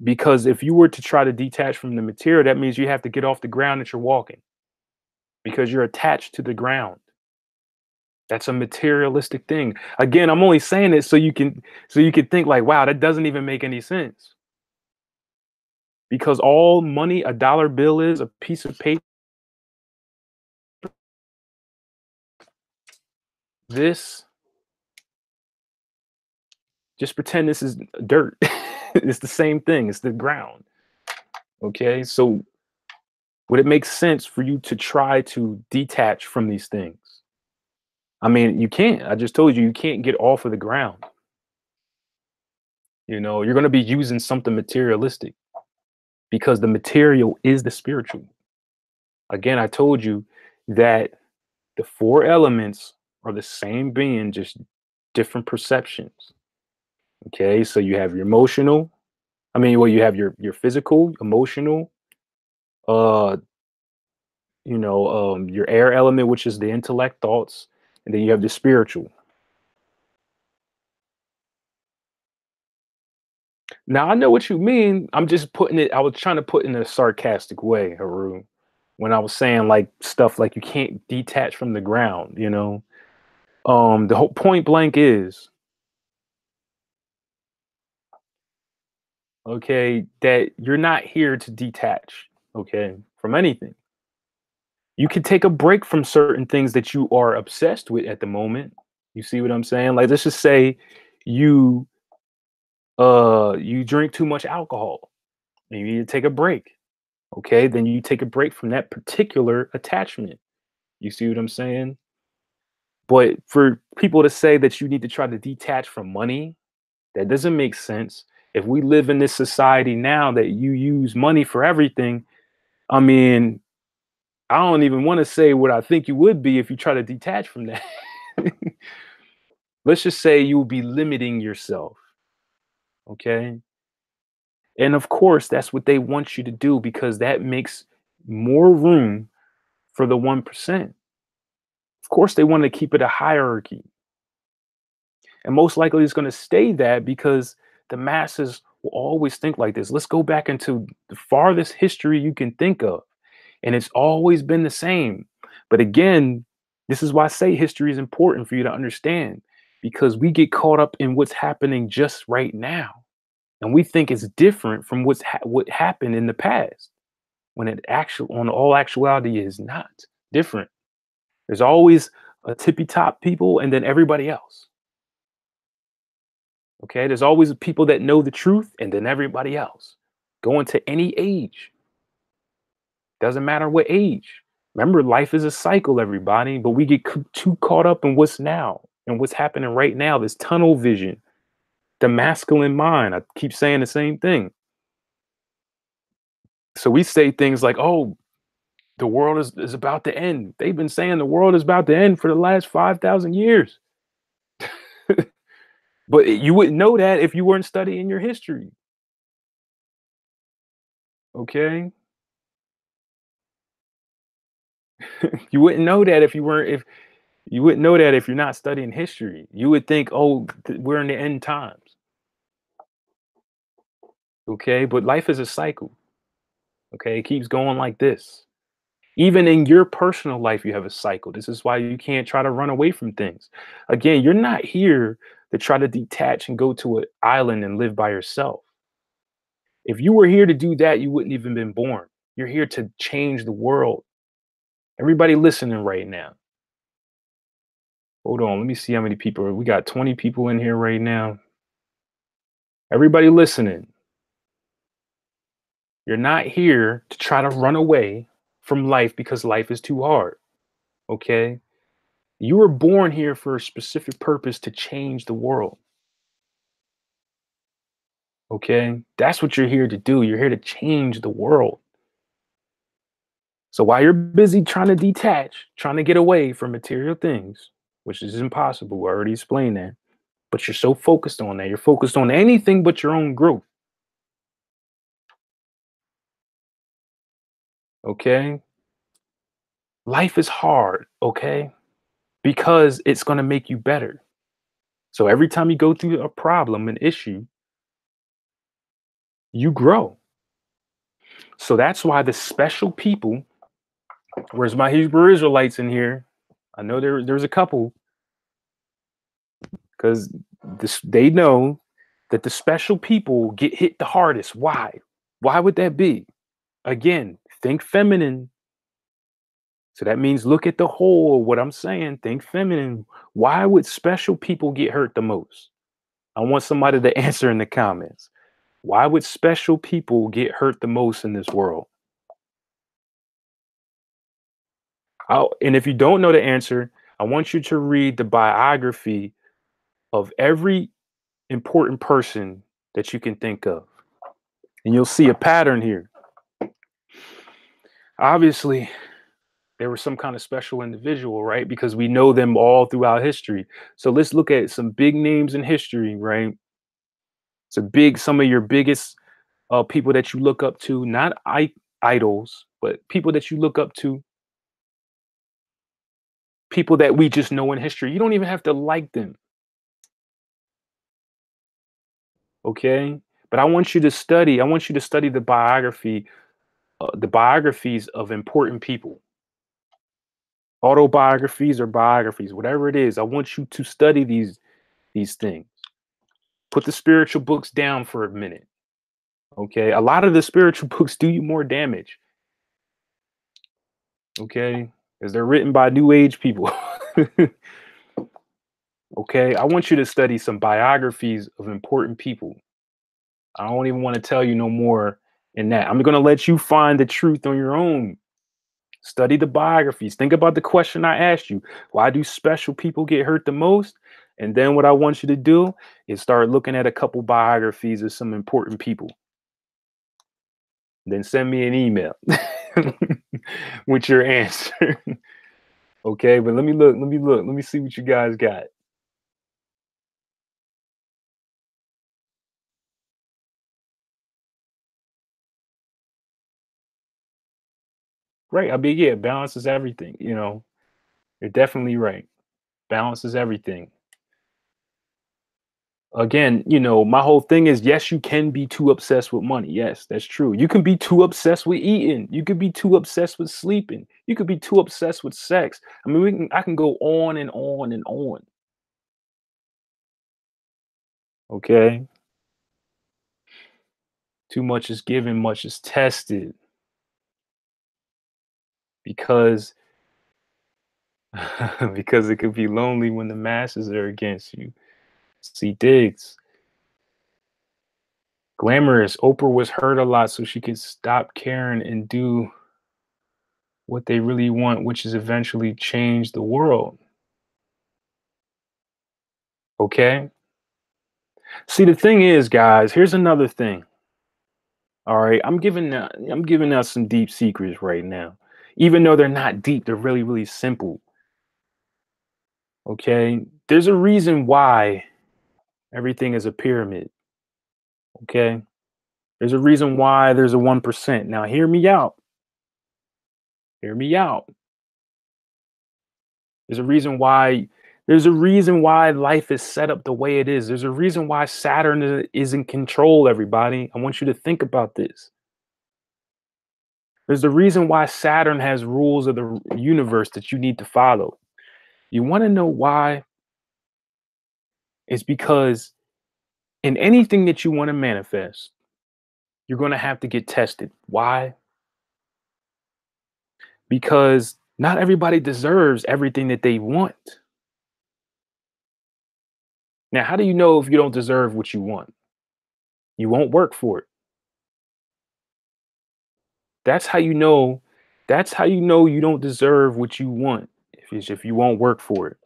because if you were to try to detach from the material, that means you have to get off the ground that you're walking because you're attached to the ground. That's a materialistic thing. Again, I'm only saying it so you can think like, wow, that doesn't even make any sense. Because all money, a dollar bill is a piece of paper. This just pretend this is dirt. It's the same thing. It's the ground. Okay. So would it make sense for you to try to detach from these things? I mean, you can't. I just told you you can't get off of the ground. You're going to be using something materialistic because the material is the spiritual. Again, I told you that the four elements are the same being, just different perceptions. Okay, so you have your emotional. I mean, well, you have your physical, emotional, uh, your air element, which is the intellect, thoughts, and then you have the spiritual. Now I know what you mean. I'm just putting it. I was trying to put it in a sarcastic way, Haru, when I was saying like stuff like you can't detach from the ground. The whole point blank is okay that you're not here to detach. Okay, from anything. You can take a break from certain things that you are obsessed with at the moment. You see what I'm saying? Like let's just say you you drink too much alcohol and you need to take a break. Okay, then you take a break from that particular attachment. You see what I'm saying? But for people to say that you need to try to detach from money, that doesn't make sense. If we live in this society now that you use money for everything, I mean, I don't even want to say what I think you would be if you try to detach from that. Let's just say you will be limiting yourself. Okay. And of course, that's what they want you to do because that makes more room for the 1%. Of course, they want to keep it a hierarchy. And most likely it's going to stay that because the masses will always think like this. Let's go back into the farthest history you can think of. And it's always been the same. But again, this is why I say history is important for you to understand because we get caught up in what's happening just right now. And we think it's different from what happened in the past when on all actuality is not different. There's always a tippy top people and then everybody else. Okay, there's always people that know the truth and then everybody else. Going to any age, doesn't matter what age. Remember, life is a cycle, everybody, but we get too caught up in what's now and what's happening right now, this tunnel vision, the masculine mind. I keep saying the same thing. So we say things like, oh, the world is about to end. They've been saying the world is about to end for the last 5,000 years. But you wouldn't know that if you weren't studying your history. Okay. You wouldn't know that if you wouldn't know that if you're not studying history. You would think, oh, we're in the end times. Okay. But life is a cycle. Okay. It keeps going like this. Even in your personal life, you have a cycle. This is why you can't try to run away from things. Again, you're not here to try to detach and go to an island and live by yourself. If you were here to do that, you wouldn't even been born. You're here to change the world. Everybody listening right now. Hold on, let me see how many people. We got 20 people in here right now. Everybody listening. You're not here to try to run away from life because life is too hard. Okay? You were born here for a specific purpose to change the world. Okay? That's what you're here to do. You're here to change the world. So while you're busy trying to detach, trying to get away from material things, which is impossible, I already explained that, but you're so focused on that. You're focused on anything but your own growth. Okay? Life is hard, okay? Because it's going to make you better. So every time you go through a problem, an issue, you grow. So that's why the special people, where's my Hebrew Israelites in here? I know there's a couple because they know that the special people get hit the hardest. Why? Why would that be? Again, think feminine. So that means look at the whole. What I'm saying, think feminine. Why would special people get hurt the most? I want somebody to answer in the comments. Why would special people get hurt the most in this world? And if you don't know the answer, I want you to read the biography of every important person that you can think of. And you'll see a pattern here. Obviously, they were some kind of special individual, right? Because we know them all throughout history. So let's look at some big names in history, right? Some of your biggest people that you look up to, not idols, but people that you look up to, people that we just know in history. You don't even have to like them, okay? But I want you to study the biographies of important people, autobiographies or biographies, whatever it is. I want you to study these things. Put the spiritual books down for a minute, okay? A lot of the spiritual books do you more damage, okay? Because they're written by new age people. Okay, I want you to study some biographies of important people. I don't even want to tell you no more in that. I'm going to let you find the truth on your own. Study the biographies. Think about the question I asked you. Why do special people get hurt the most? And then what I want you to do is start looking at a couple biographies of some important people. Then send me an email with your answer. Okay, but let me see what you guys got. Right. I mean, yeah, balance is everything. You're definitely right. Balance is everything. Again, my whole thing is yes, you can be too obsessed with money. Yes, that's true. You can be too obsessed with eating. You could be too obsessed with sleeping. You could be too obsessed with sex. I mean, I can go on and on and on. Okay. Too much is given, much is tested because because it could be lonely when the masses are against you. See Diggs. Glamorous. Oprah was hurt a lot so she could stop caring and do what they really want, which is eventually change the world. Okay. See, the thing is, guys, here's another thing. All right. I'm giving out some deep secrets right now. Even though they're not deep, they're really, really simple. Okay. There's a reason why everything is a pyramid. Okay. There's a reason why there's a 1%. Now, hear me out. Hear me out. There's a reason why life is set up the way it is. There's a reason why Saturn is in control, everybody. I want you to think about this. There's a reason why Saturn has rules of the universe that you need to follow. You want to know why? It's because in anything that you want to manifest, You're going to have to get tested. Why? Because not everybody deserves everything that they want. Now, how do you know if you don't deserve what you want? You won't work for it. That's how you know. That's how you know you don't deserve what you want if you won't work for it.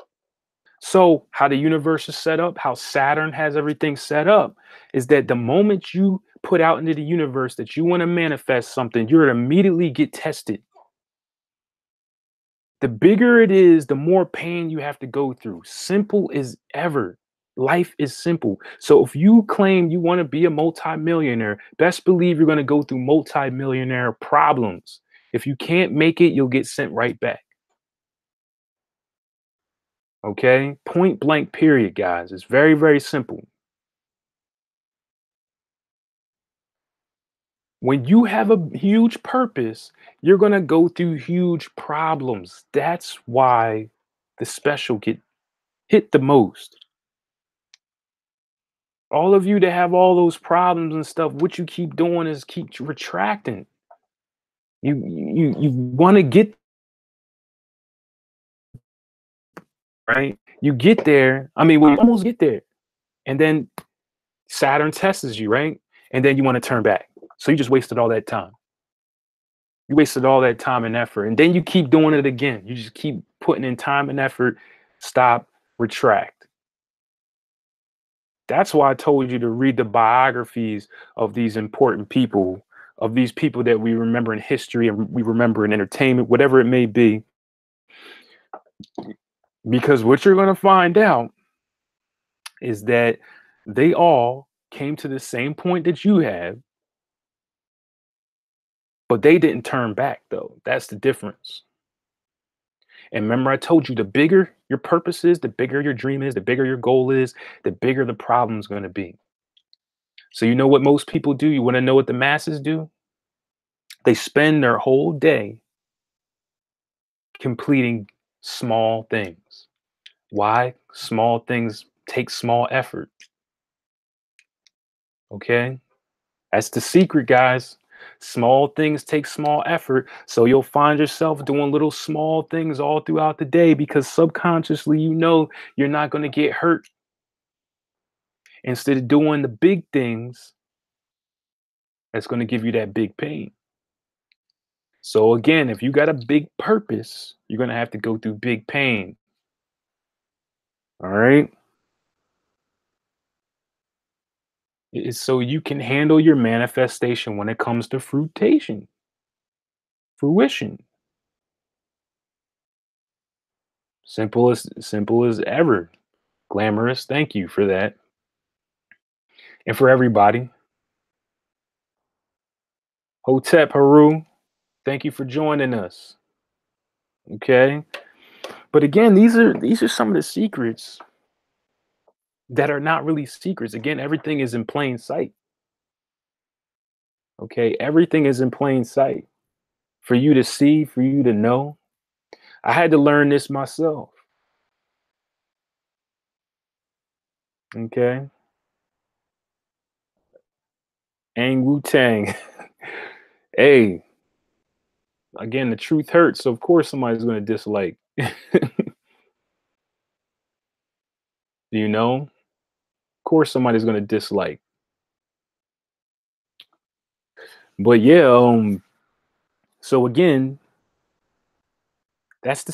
So, how the universe is set up, how Saturn has everything set up, is that the moment you put out into the universe that you want to manifest something, you're to immediately get tested. The bigger it is, the more pain you have to go through. Simple as ever. Life is simple. So if you claim you want to be a multimillionaire, best believe you're going to go through multimillionaire problems. If you can't make it, you'll get sent right back. Okay? Point blank, period, guys. It's very, very simple. When you have a huge purpose, you're going to go through huge problems. That's why the special get hit the most. All of you that have all those problems and stuff, what you keep doing is keep retracting. You want to get right. You get there. I mean, well, you almost get there, and then Saturn tests you, right? And then you want to turn back. So you just wasted all that time. You wasted all that time and effort, and then you keep doing it again. You just keep putting in time and effort. Stop, retract. That's why I told you to read the biographies of these important people, of these people that we remember in history and we remember in entertainment, whatever it may be. Because what you're going to find out is that they all came to the same point that you have, but they didn't turn back, though. That's the difference. And remember, I told you the bigger your purpose is, the bigger your dream is, the bigger your goal is, the bigger the problem's going to be. So, you know what most people do? You want to know what the masses do? They spend their whole day completing small things. Why? Small things take small effort. Okay? That's the secret, guys. Small things take small effort. So you'll find yourself doing little small things all throughout the day because subconsciously you know you're not going to get hurt. Instead of doing the big things, that's going to give you that big pain. So again, if you got a big purpose, you're going to have to go through big pain. All right? It's so you can handle your manifestation when it comes to fruition. Simple as ever. Glamorous. Thank you for that. And for everybody, Hotep Haru, thank you for joining us. Okay. But again, these are some of the secrets that are not really secrets. Again, everything is in plain sight. Okay. Everything is in plain sight for you to see, for you to know. I had to learn this myself. Okay. Ang Wu Tang. Hey, again, the truth hurts. So of course somebody's going to dislike. Do you know? Of course somebody's going to dislike. But yeah, so again, that's the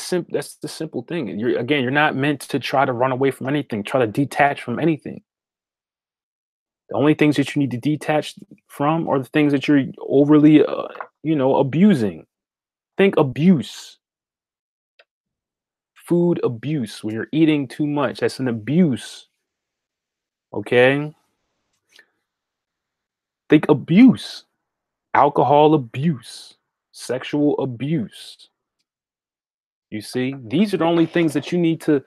simple thing. You're not meant to try to run away from anything, try to detach from anything. The only things that you need to detach from are the things that you're overly abusing. Think abuse. Food abuse, when you're eating too much, that's an abuse. Okay? Think abuse. Alcohol abuse, sexual abuse. You see, these are the only things that you need to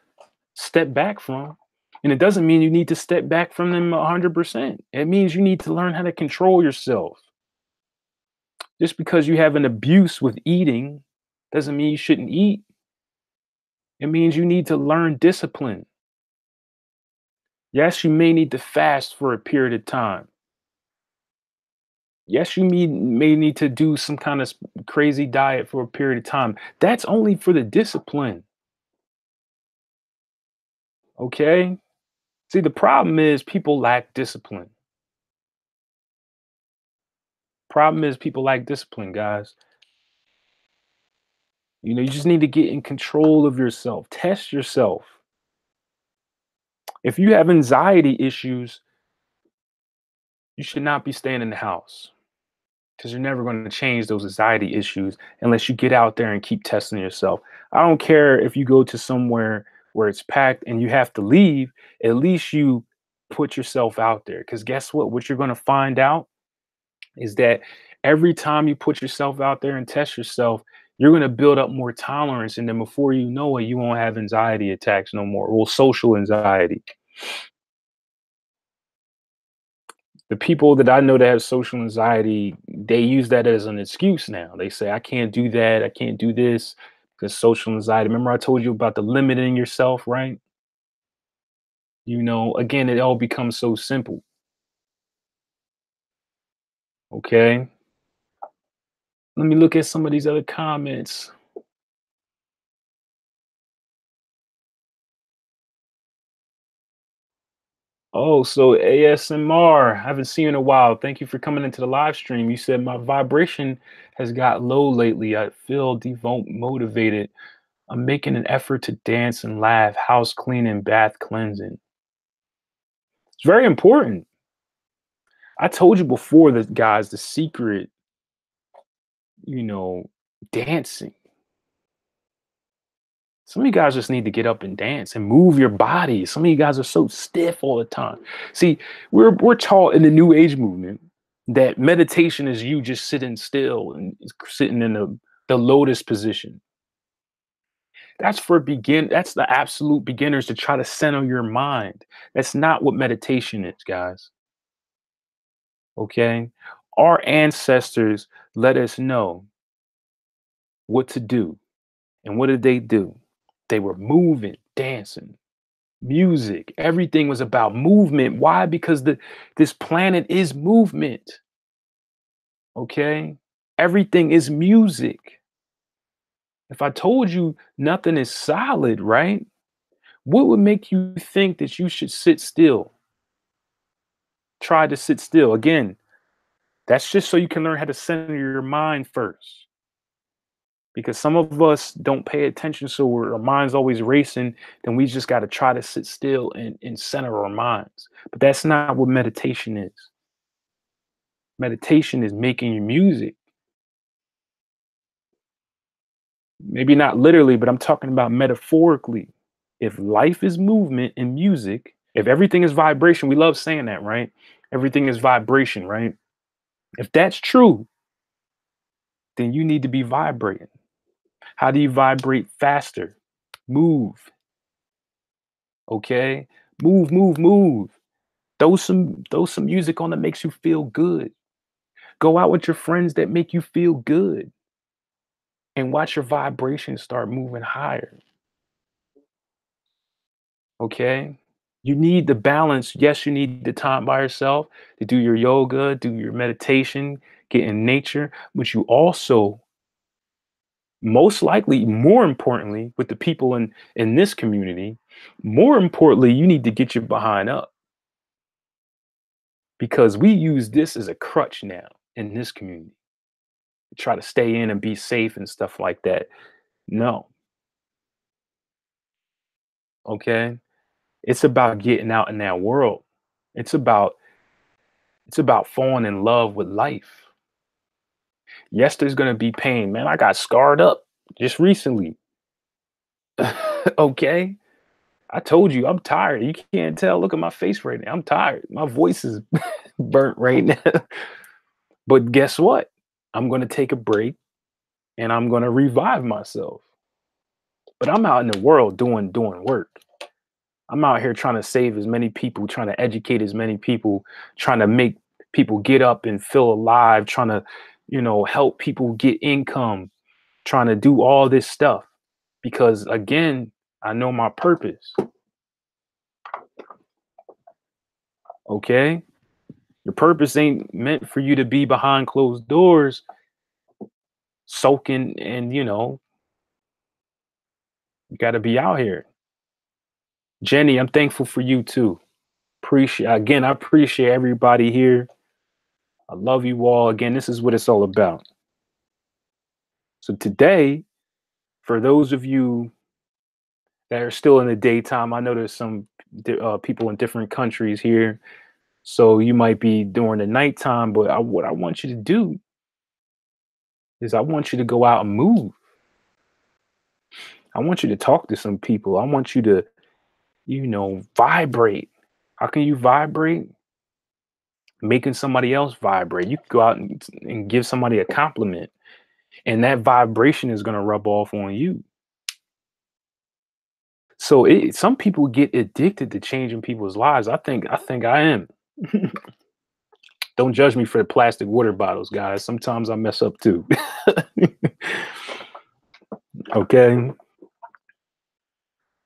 step back from. And it doesn't mean you need to step back from them 100%. It means you need to learn how to control yourself. Just because you have an abuse with eating doesn't mean you shouldn't eat. It means you need to learn discipline. Yes, you may need to fast for a period of time. Yes, you may need to do some kind of crazy diet for a period of time. That's only for the discipline. Okay. See, the problem is people lack discipline. Problem is people lack discipline, guys. You just need to get in control of yourself. Test yourself. If you have anxiety issues, you should not be staying in the house because you're never going to change those anxiety issues unless you get out there and keep testing yourself. I don't care if you go to somewhere where it's packed and you have to leave, at least you put yourself out there. Because guess what? What you're going to find out is that every time you put yourself out there and test yourself, you're going to build up more tolerance. And then before you know it, you won't have anxiety attacks no more. Well, social anxiety. The people that I know that have social anxiety, they use that as an excuse now. They say, I can't do that. I can't do this because social anxiety. Remember, I told you about the limiting yourself, right? Again, it all becomes so simple. Okay. Let me look at some of these other comments. Oh, so ASMR. Haven't seen you in a while. Thank you for coming into the live stream. You said my vibration has got low lately. I feel motivated. I'm making an effort to dance and laugh, house cleaning, bath cleansing. It's very important. I told you before that, guys, the secret, you know, dancing. Some of you guys just need to get up and dance and move your body. Some of you guys are so stiff all the time. See, we're taught in the new age movement that meditation is you just sitting still and sitting in the lotus position. That's the absolute beginners to try to center your mind. That's not what meditation is, guys. Okay? Our ancestors let us know what to do. And what did they do? They were moving, dancing, music. Everything was about movement. Why? Because this planet is movement. Okay? Everything is music. If I told you nothing is solid, right? What would make you think that you should sit still? Try to sit still. Again, that's just so you can learn how to center your mind first. Because some of us don't pay attention, so our mind's always racing. Then we just got to try to sit still and center our minds. But that's not what meditation is. Meditation is making your music. Maybe not literally, but I'm talking about metaphorically. If life is movement and music, if everything is vibration, we love saying that, right? Everything is vibration, right? If that's true, then you need to be vibrating. How do you vibrate faster? Move, okay? Move, move, move. Throw some music on that makes you feel good. Go out with your friends that make you feel good and watch your vibrations start moving higher. Okay? You need the balance. Yes, you need the time by yourself to do your yoga, do your meditation, get in nature, but you also most likely, more importantly, with the people in this community, more importantly, you need to get your behind up because we use this as a crutch now in this community. Try to stay in and be safe and stuff like that. No, okay? It's about getting out in that world. It's about it's about falling in love with life. Yes, there's gonna be pain. Man, I got scarred up just recently. Okay? I told you I'm tired. You can't tell. Look at my face right now. I'm tired. My voice is burnt right now. But guess what? I'm gonna take a break and I'm gonna revive myself. But I'm out in the world doing work. I'm out here trying to save as many people, trying to educate as many people, trying to make people get up and feel alive, trying to, help people get income, trying to do all this stuff. Because again, I know my purpose. Okay. Your purpose ain't meant for you to be behind closed doors, soaking, and you got to be out here. Jenny, I'm thankful for you too. I appreciate everybody here. I love you all. Again, this is what it's all about. So today, for those of you that are still in the daytime, I know there's some people in different countries here, so you might be during the nighttime. But what I want you to do is I want you to go out and move. I want you to talk to some people. I want you to, vibrate. How can you vibrate? Making somebody else vibrate. You can go out and give somebody a compliment, and that vibration is going to rub off on you. So some people get addicted to changing people's lives. I think I am. Don't judge me for the plastic water bottles, guys. Sometimes I mess up too. Okay.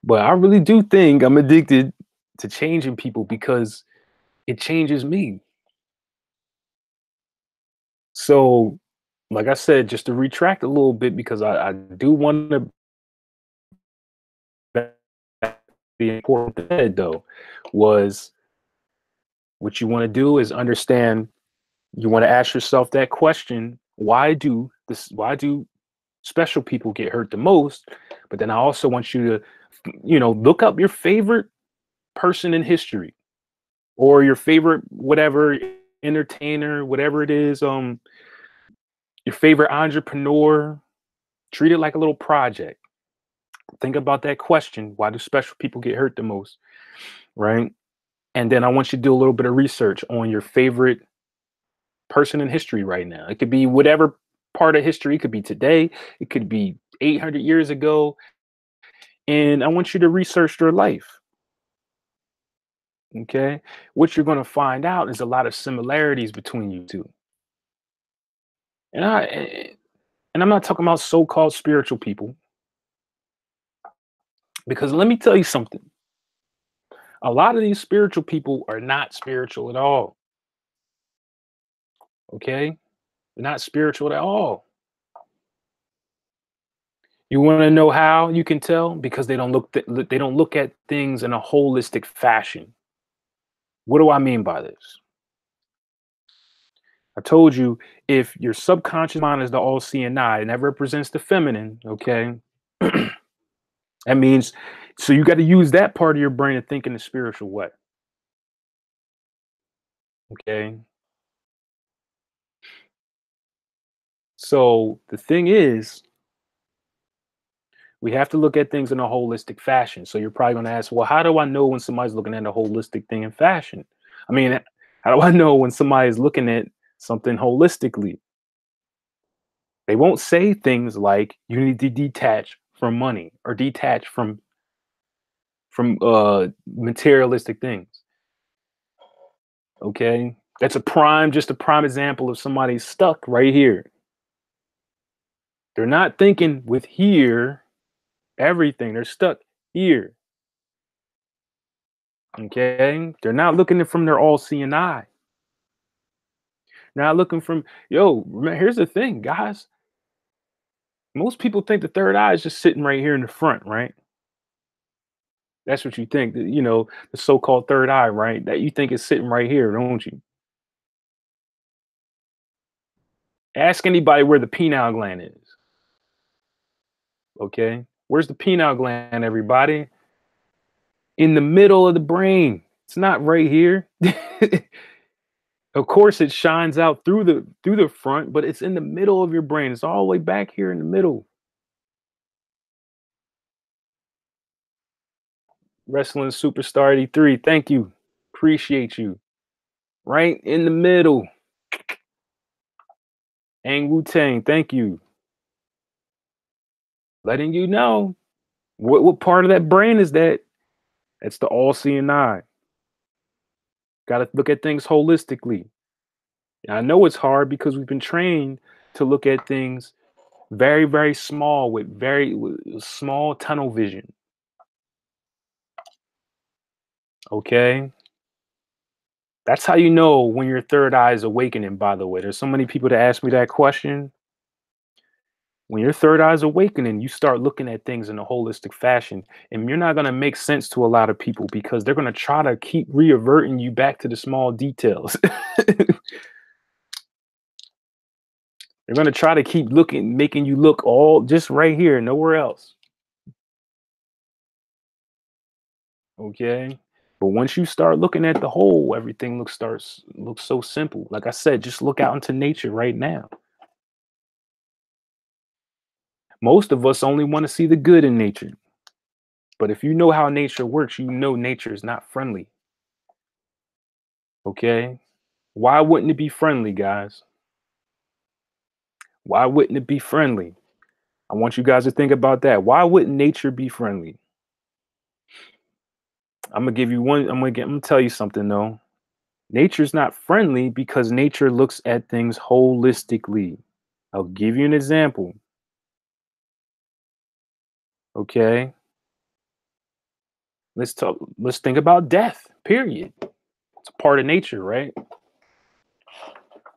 But I really do think I'm addicted to changing people because it changes me. So, like I said, just to retract a little bit, because I do want to the important thing though was what you want to do is understand. You want to ask yourself that question: why do special people get hurt the most? But then I also want you to, look up your favorite person in history, or your favorite whatever entertainer, whatever it is, your favorite entrepreneur. Treat it like a little project. Think about that question: why do special people get hurt the most? Right? And then I want you to do a little bit of research on your favorite person in history right now. It could be whatever part of history. It could be today. It could be 800 years ago. And I want you to research their life. Okay. What you're going to find out is a lot of similarities between you two. And I'm not talking about so-called spiritual people, because let me tell you something. A lot of these spiritual people are not spiritual at all. Okay? They're not spiritual at all. You want to know how you can tell? Because they don't look at things in a holistic fashion. What do I mean by this? I told you, if your subconscious mind is the all-seeing eye, and that represents the feminine, okay? That means, so you got to use that part of your brain to think in a spiritual way, okay? So the thing is, we have to look at things in a holistic fashion. So you're probably going to ask, well, how do I know when somebody's looking at a holistic thing in fashion? I mean, how do I know when somebody is looking at something holistically? They won't say things like you need to detach from money or detach from materialistic things. Okay? That's just a prime example of somebody stuck right here. They're not thinking with here, everything. They're stuck here. Okay? They're not looking at from their all-seeing eye. Not looking from, here's the thing, guys. Most people think the third eye is just sitting right here in the front, right? That's what you think, the so-called third eye, right? That you think is sitting right here, don't you? Ask anybody where the pineal gland is. Okay? Where's the pineal gland, everybody? In the middle of the brain. It's not right here. Of course, it shines out through the front, but it's in the middle of your brain. It's all the way back here in the middle. Wrestling superstar 83. Thank you. Appreciate you. Right in the middle. Ang Wu Tang. Thank you. Letting you know what part of that brain is that. It's the all-seeing eye. Got to look at things holistically. And I know it's hard because we've been trained to look at things very, very small, with small tunnel vision. Okay. That's how you know when your third eye is awakening, by the way. There's so many people that ask me that question. When your third eye is awakening, you start looking at things in a holistic fashion. And you're not going to make sense to a lot of people because they're going to try to keep reverting you back to the small details. They're going to try to keep looking, making you look all just right here, nowhere else. Okay. But once you start looking at the whole, everything looks so simple. Like I said, just look out into nature right now. Most of us only want to see the good in nature. But if you know how nature works, you know nature is not friendly. Okay? Why wouldn't it be friendly, guys? Why wouldn't it be friendly? I want you guys to think about that. Why wouldn't nature be friendly? I'm gonna give you one. I'm gonna tell you something though. Nature's not friendly because nature looks at things holistically. I'll give you an example. Okay, let's talk. Let's think about death. Period. It's a part of nature, right?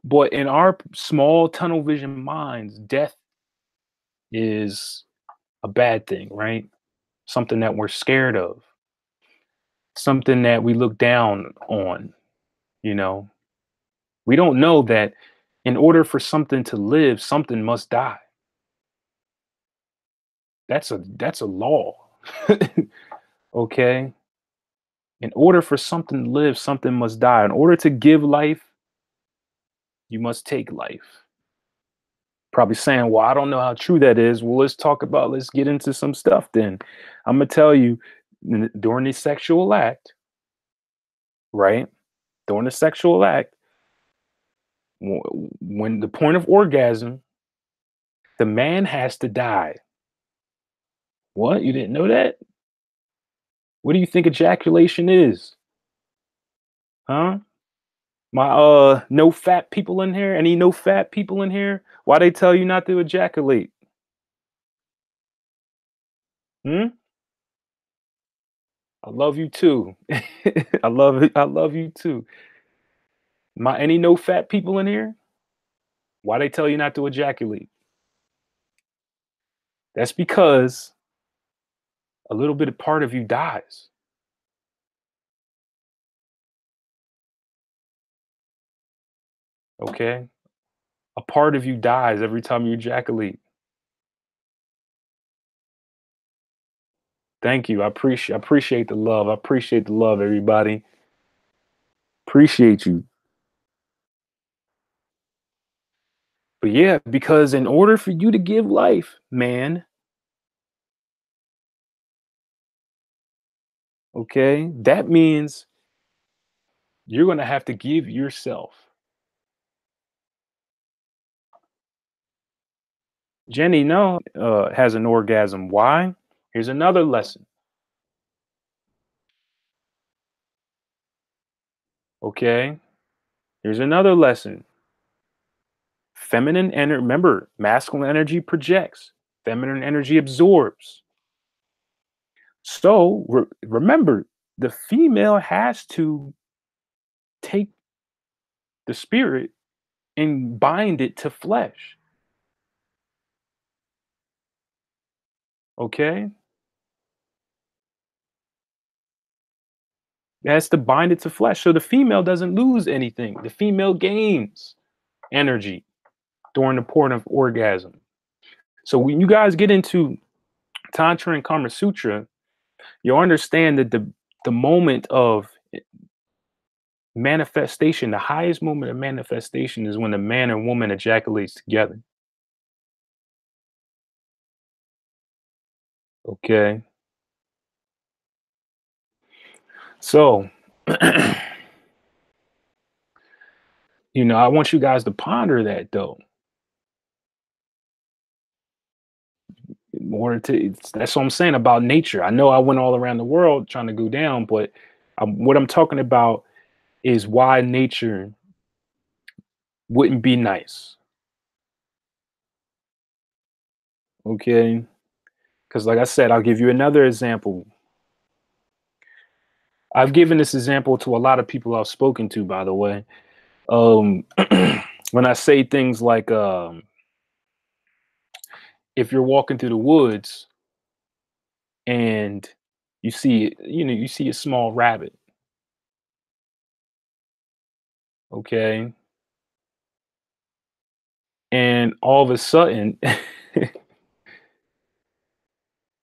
But in our small tunnel vision minds, death is a bad thing, right? Something that we're scared of, something that we look down on, you know. We don't know that in order for something to live, something must die. That's a law. Okay? In order for something to live, something must die. In order to give life, you must take life. Probably saying, well, I don't know how true that is. Well, let's get into some stuff then. I'm going to tell you during the sexual act, right? During the sexual act, when the point of orgasm, the man has to die. What? You didn't know that? What do you think ejaculation is? Huh? My no fat people in here? Any no fat people in here? Why they tell you not to ejaculate? Hmm? I love you too. I love you too. My any no fat people in here? Why they tell you not to ejaculate? That's because a little bit of part of you dies. Okay? A part of you dies every time you ejaculate. Thank you. I appreciate the love. I appreciate the love, everybody. Appreciate you. But yeah, because in order for you to give life, man, okay, that means you're going to have to give yourself. Jenny, no, has an orgasm. Why? Here's another lesson. Okay. Here's another lesson. Feminine energy, remember, masculine energy projects, feminine energy absorbs. So remember, the female has to take the spirit and bind it to flesh. Okay. It has to bind it to flesh. So the female doesn't lose anything. The female gains energy during the point of orgasm. So when you guys get into Tantra and Kama Sutra, you'll understand that the moment of manifestation, the highest moment of manifestation is when a man and woman ejaculates together. Okay. So, I want you guys to ponder that though. In order to, that's what I'm saying about nature. I know I went all around the world trying to go down, but what I'm talking about is why nature wouldn't be nice. Okay. Because, like I said, I'll give you another example. I've given this example to a lot of people I've spoken to, by the way. Um, when I say things like, if you're walking through the woods and you see a small rabbit, okay, and all of a sudden,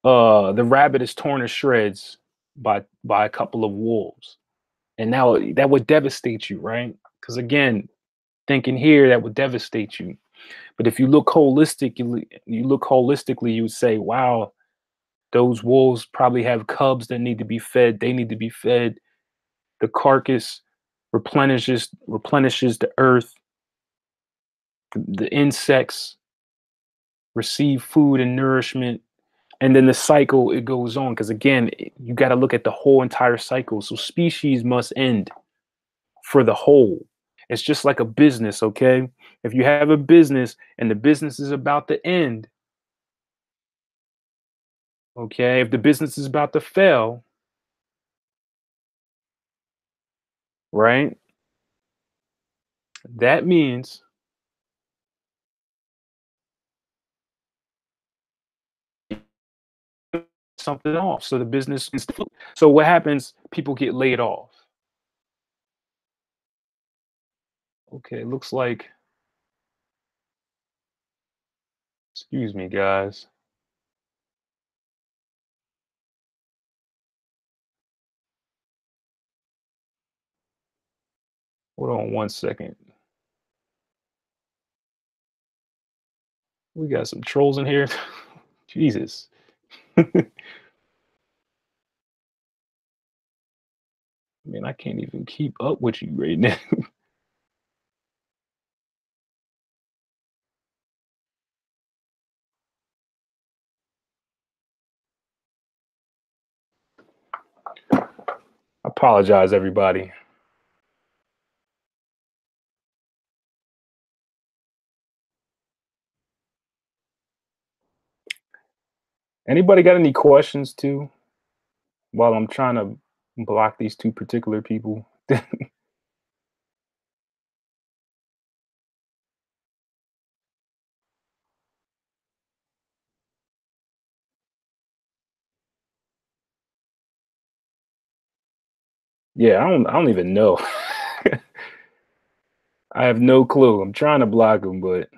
the rabbit is torn to shreds by a couple of wolves, and now that would devastate you, right? Because again, thinking here, that would devastate you. But if you look holistically, you would say, wow, those wolves probably have cubs that need to be fed. They need to be fed. The carcass replenishes the earth. The insects receive food and nourishment. And then the cycle, it goes on. Because again, you got to look at the whole entire cycle. So species must end for the whole. It's just like a business, okay? If you have a business and the business is about to end, okay, if the business is about to fail, right? That means something off. So the business is, so what happens? People get laid off. Okay, looks like, excuse me, guys. Hold on one second. We got some trolls in here. Jesus. Man, I can't even keep up with you right now. Apologize, everybody. Anybody got any questions too? While I'm trying to block these two particular people. Yeah, I don't even know. I have no clue. I'm trying to block them, but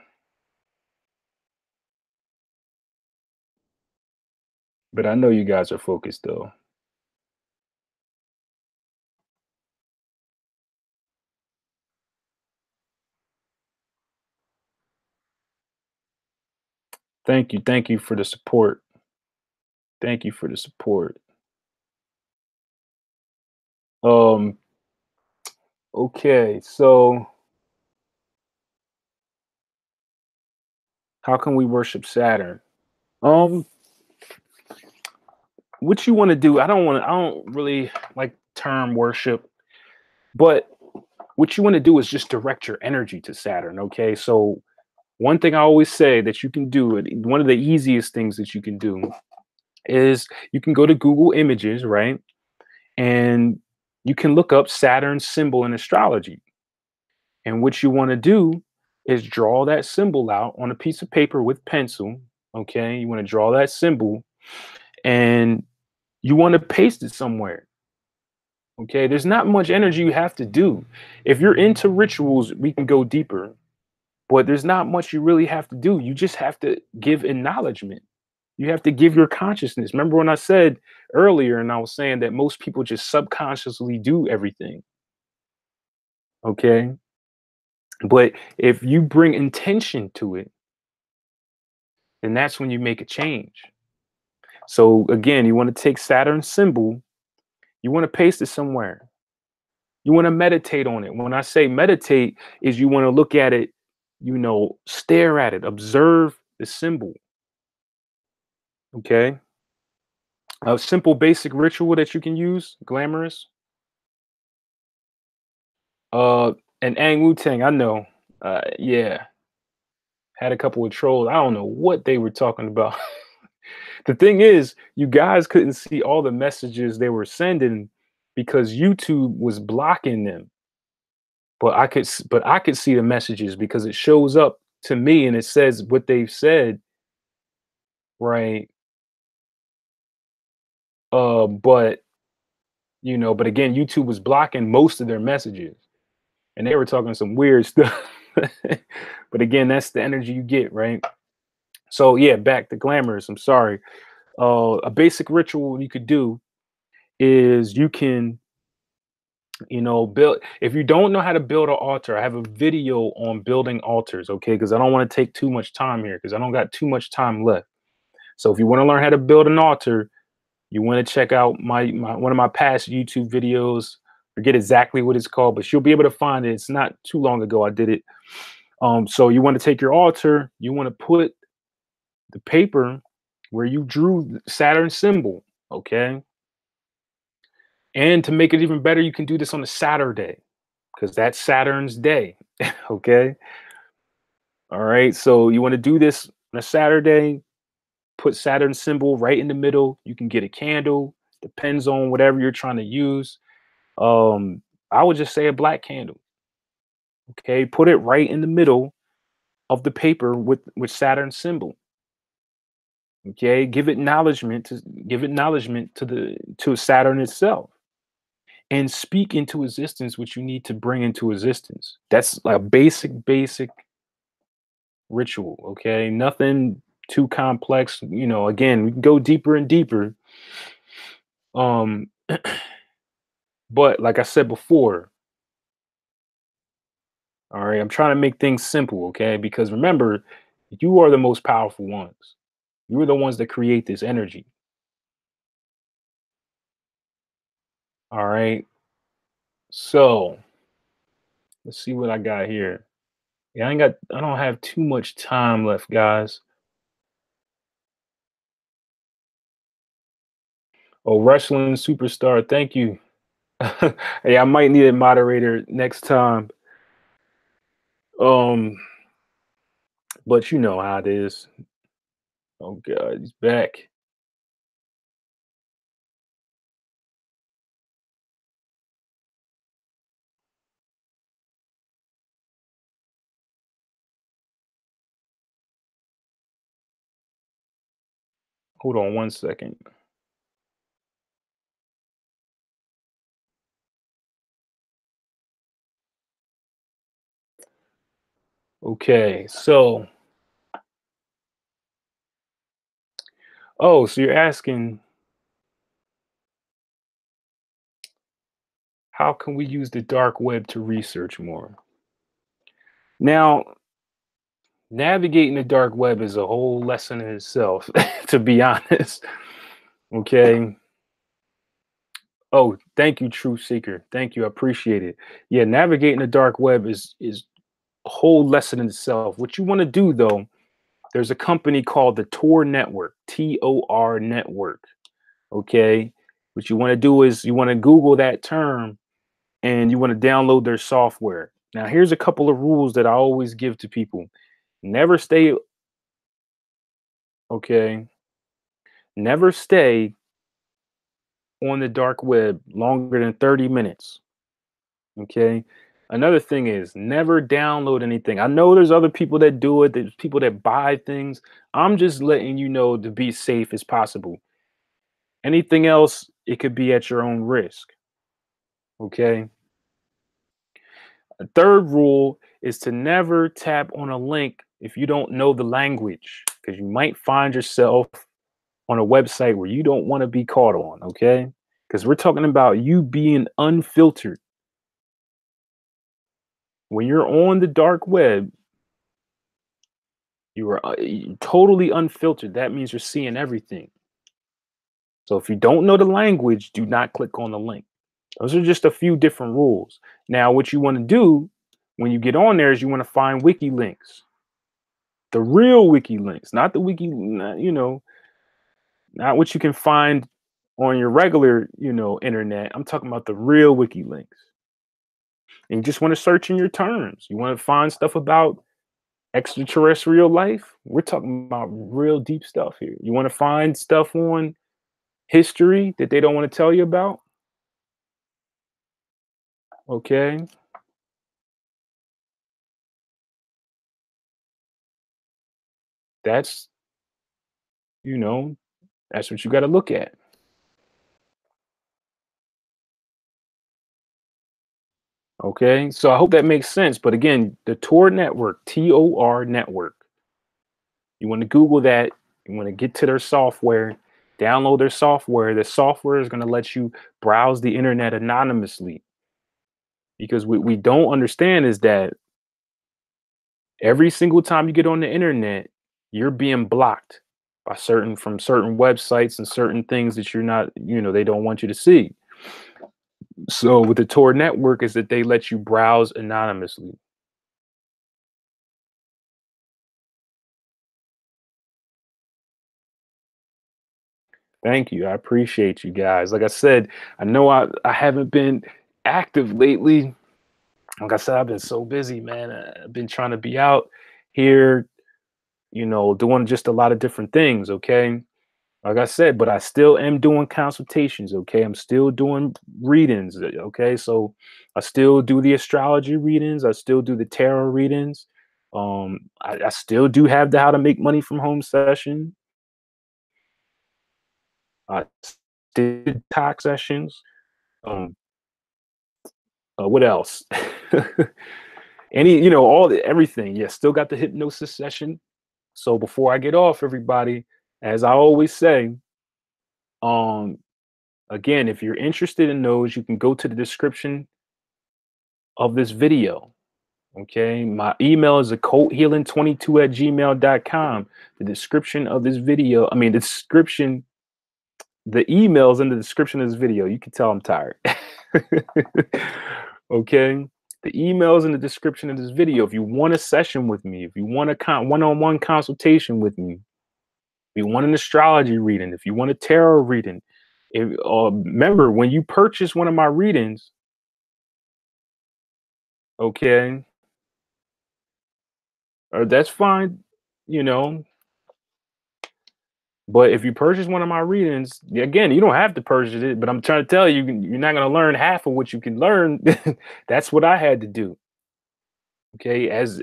I know you guys are focused though. Thank you. Thank you for the support. Thank you for the support. Um, okay, so how can we worship Saturn? Um, what you want to do, I don't really like term worship, but what you want to do is just direct your energy to Saturn, okay? So one thing I always say that you can do, and one of the easiest things that you can do is you can go to Google Images, right? And you can look up Saturn's symbol in astrology. And what you want to do is draw that symbol out on a piece of paper with pencil. Okay. You want to draw that symbol and you want to paste it somewhere. Okay. There's not much energy you have to do. If you're into rituals, we can go deeper, but there's not much you really have to do. You just have to give acknowledgement. You have to give your consciousness. Remember when I said earlier, and I was saying that most people just subconsciously do everything. Okay. But if you bring intention to it, then that's when you make a change. So again, you want to take Saturn's symbol, you want to paste it somewhere. You want to meditate on it. When I say meditate, is you want to look at it, stare at it, observe the symbol. Okay. A simple basic ritual that you can use, glamorous. Uh and Ang Wu Tang, I know. Yeah, had a couple of trolls. I don't know what they were talking about. The thing is, you guys couldn't see all the messages they were sending because YouTube was blocking them. But I could see the messages because it shows up to me and it says what they've said, right? But but again, YouTube was blocking most of their messages, and they were talking some weird stuff. But again, that's the energy you get, right? So yeah, back to glamorous. I'm sorry. A basic ritual you could do is you can, build. If you don't know how to build an altar, I have a video on building altars. Okay, because I don't want to take too much time here because I don't got too much time left. So if you want to learn how to build an altar, you want to check out my one of my past YouTube videos. Forget exactly what it's called, but you'll be able to find it. It's not too long ago I did it. So you want to take your altar, you want to put the paper where you drew the Saturn symbol, okay? And to make it even better, you can do this on a Saturday because that's Saturn's day, okay? All right. So you want to do this on a Saturday, put Saturn symbol right in the middle. You can get a candle, depends on whatever you're trying to use. Um, I would just say a black candle. Okay, put it right in the middle of the paper with Saturn symbol. Okay, give acknowledgement to Saturn itself, and speak into existence what you need to bring into existence. That's like a basic ritual. Okay, nothing too complex. Again, we can go deeper and deeper. Um, but like I said before, all right, I'm trying to make things simple, okay? Because remember, you are the most powerful ones. You are the ones that create this energy. All right. So let's see what I got here. Yeah, I don't have too much time left, guys. Oh, wrestling superstar, thank you. Hey, I might need a moderator next time. Um, but you know how it is. Oh God, he's back. Hold on one second. Okay, so so you're asking how can we use the dark web to research more? Now, navigating the dark web is a whole lesson in itself, to be honest. Okay. Oh, thank you, True Seeker. Thank you. I appreciate it. Yeah, navigating the dark web is a whole lesson in itself. What you want to do though, there's a company called the Tor Network, TOR Network. Okay. What you want to do is you want to Google that term and you want to download their software. Now, here's a couple of rules that I always give to people. Never stay, okay, never stay on the dark web longer than 30 minutes. Okay. Another thing is never download anything. I know there's other people that do it, there's people that buy things. I'm just letting you know to be safe as possible. Anything else, it could be at your own risk. Okay. A third rule is to never tap on a link if you don't know the language, because you might find yourself on a website where you don't want to be caught on. Okay. Because we're talking about you being unfiltered. When you're on the dark web, you are totally unfiltered. That means you're seeing everything. So if you don't know the language, do not click on the link. Those are just a few different rules. Now, what you want to do when you get on there is you want to find wiki links, the real wiki links, not the wiki, not what you can find on your regular, internet. I'm talking about the real wiki links. And you just want to search in your terms. You want to find stuff about extraterrestrial life. We're talking about real deep stuff here. You want to find stuff on history that they don't want to tell you about. Okay, that's you know that's what you got to look at. Okay, so I hope that makes sense. But again, the Tor network, TOR network. You want to Google that. You want to get to their software, download their software. The software is going to let you browse the internet anonymously. Because what we don't understand is that every single time you get on the internet, you're being blocked by certain websites and certain things that you're not, they don't want you to see. So with the Tor network is that they let you browse anonymously. Thank you. I appreciate you guys. Like I said, I know I haven't been active lately. Like I said, I've been so busy, man. I've been trying to be out here, doing just a lot of different things. Okay. Like I said, but I still am doing consultations. Okay. I'm still doing readings. Okay. So I still do the astrology readings. I still do the tarot readings. I still do have the how to make money from home session. I did talk sessions. Um, what else? Everything. Yeah, still got the hypnosis session. So before I get off, everybody, as I always say, um, again, if you're interested in those, you can go to the description of this video. Okay. My email is occulthealing22 at gmail.com. The description of this video, I mean, the emails in the description of this video. You can tell I'm tired. Okay. The emails in the description of this video. If you want a session with me, if you want a one-on-one consultation with me, if you want an astrology reading, if you want a tarot reading, remember when you purchase one of my readings, okay, or that's fine, you know. But if you purchase one of my readings, again, you don't have to purchase it. But I'm trying to tell you, you're not going to learn half of what you can learn. That's what I had to do. Okay, as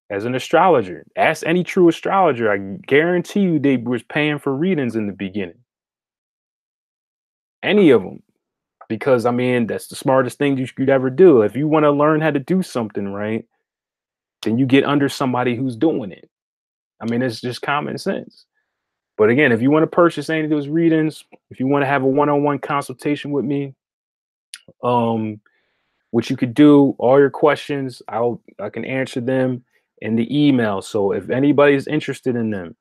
an astrologer, ask any true astrologer. I guarantee you, they was paying for readings in the beginning. Any of them. Because I mean, that's the smartest thing you could ever do. If you want to learn how to do something right, then you get under somebody who's doing it. I mean, it's just common sense. But again, if you want to purchase any of those readings, if you want to have a one-on-one consultation with me, um, what you could do, all your questions, I can answer them in the email. So if anybody's interested in them,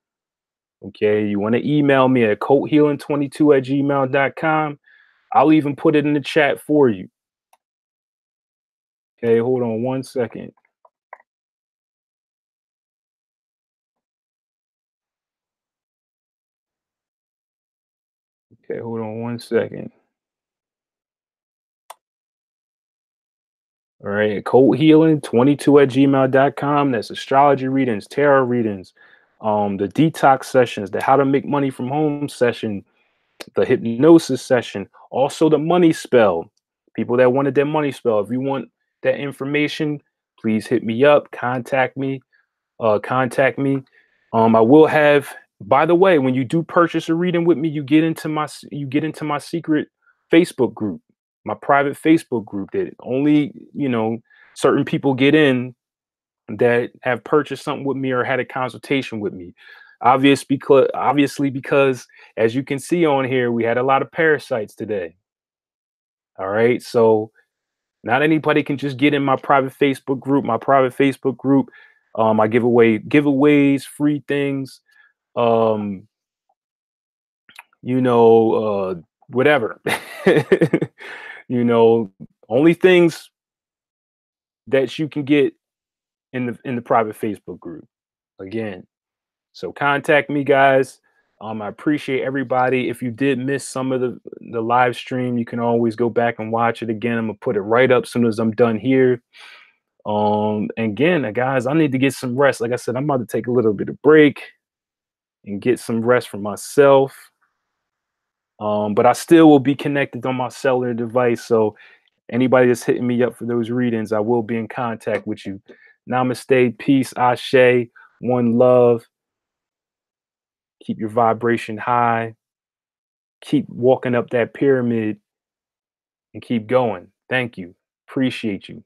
okay, you want to email me at coathealing22 at gmail.com. I'll even put it in the chat for you. Okay, hold on one second. Okay, hold on one second. All right, cold healing 22 at gmail.com. That's astrology readings, tarot readings, the detox sessions, the how to make money from home session, the hypnosis session, also the money spell. People that wanted their money spell. If you want that information, please hit me up, contact me. I will have, by the way, when you do purchase a reading with me, you get into my secret Facebook group, my private Facebook group that only, certain people get in that have purchased something with me or had a consultation with me. Obviously because as you can see on here, we had a lot of parasites today. All right. So not anybody can just get in my private Facebook group. My private Facebook group, I give away giveaways, free things, um, whatever. you know, only things that you can get in the private Facebook group. Again, so contact me, guys. I appreciate everybody. If you did miss some of the live stream, you can always go back and watch it again. I'm gonna put it right up as soon as I'm done here. And again, guys, I need to get some rest. Like I said, I'm about to take a little bit of break and get some rest for myself. But I still will be connected on my cellular device. So Anybody that's hitting me up for those readings, I will be in contact with you. Namaste, peace, ashe, one love. Keep your vibration high. Keep walking up that pyramid and keep going. Thank you. Appreciate you.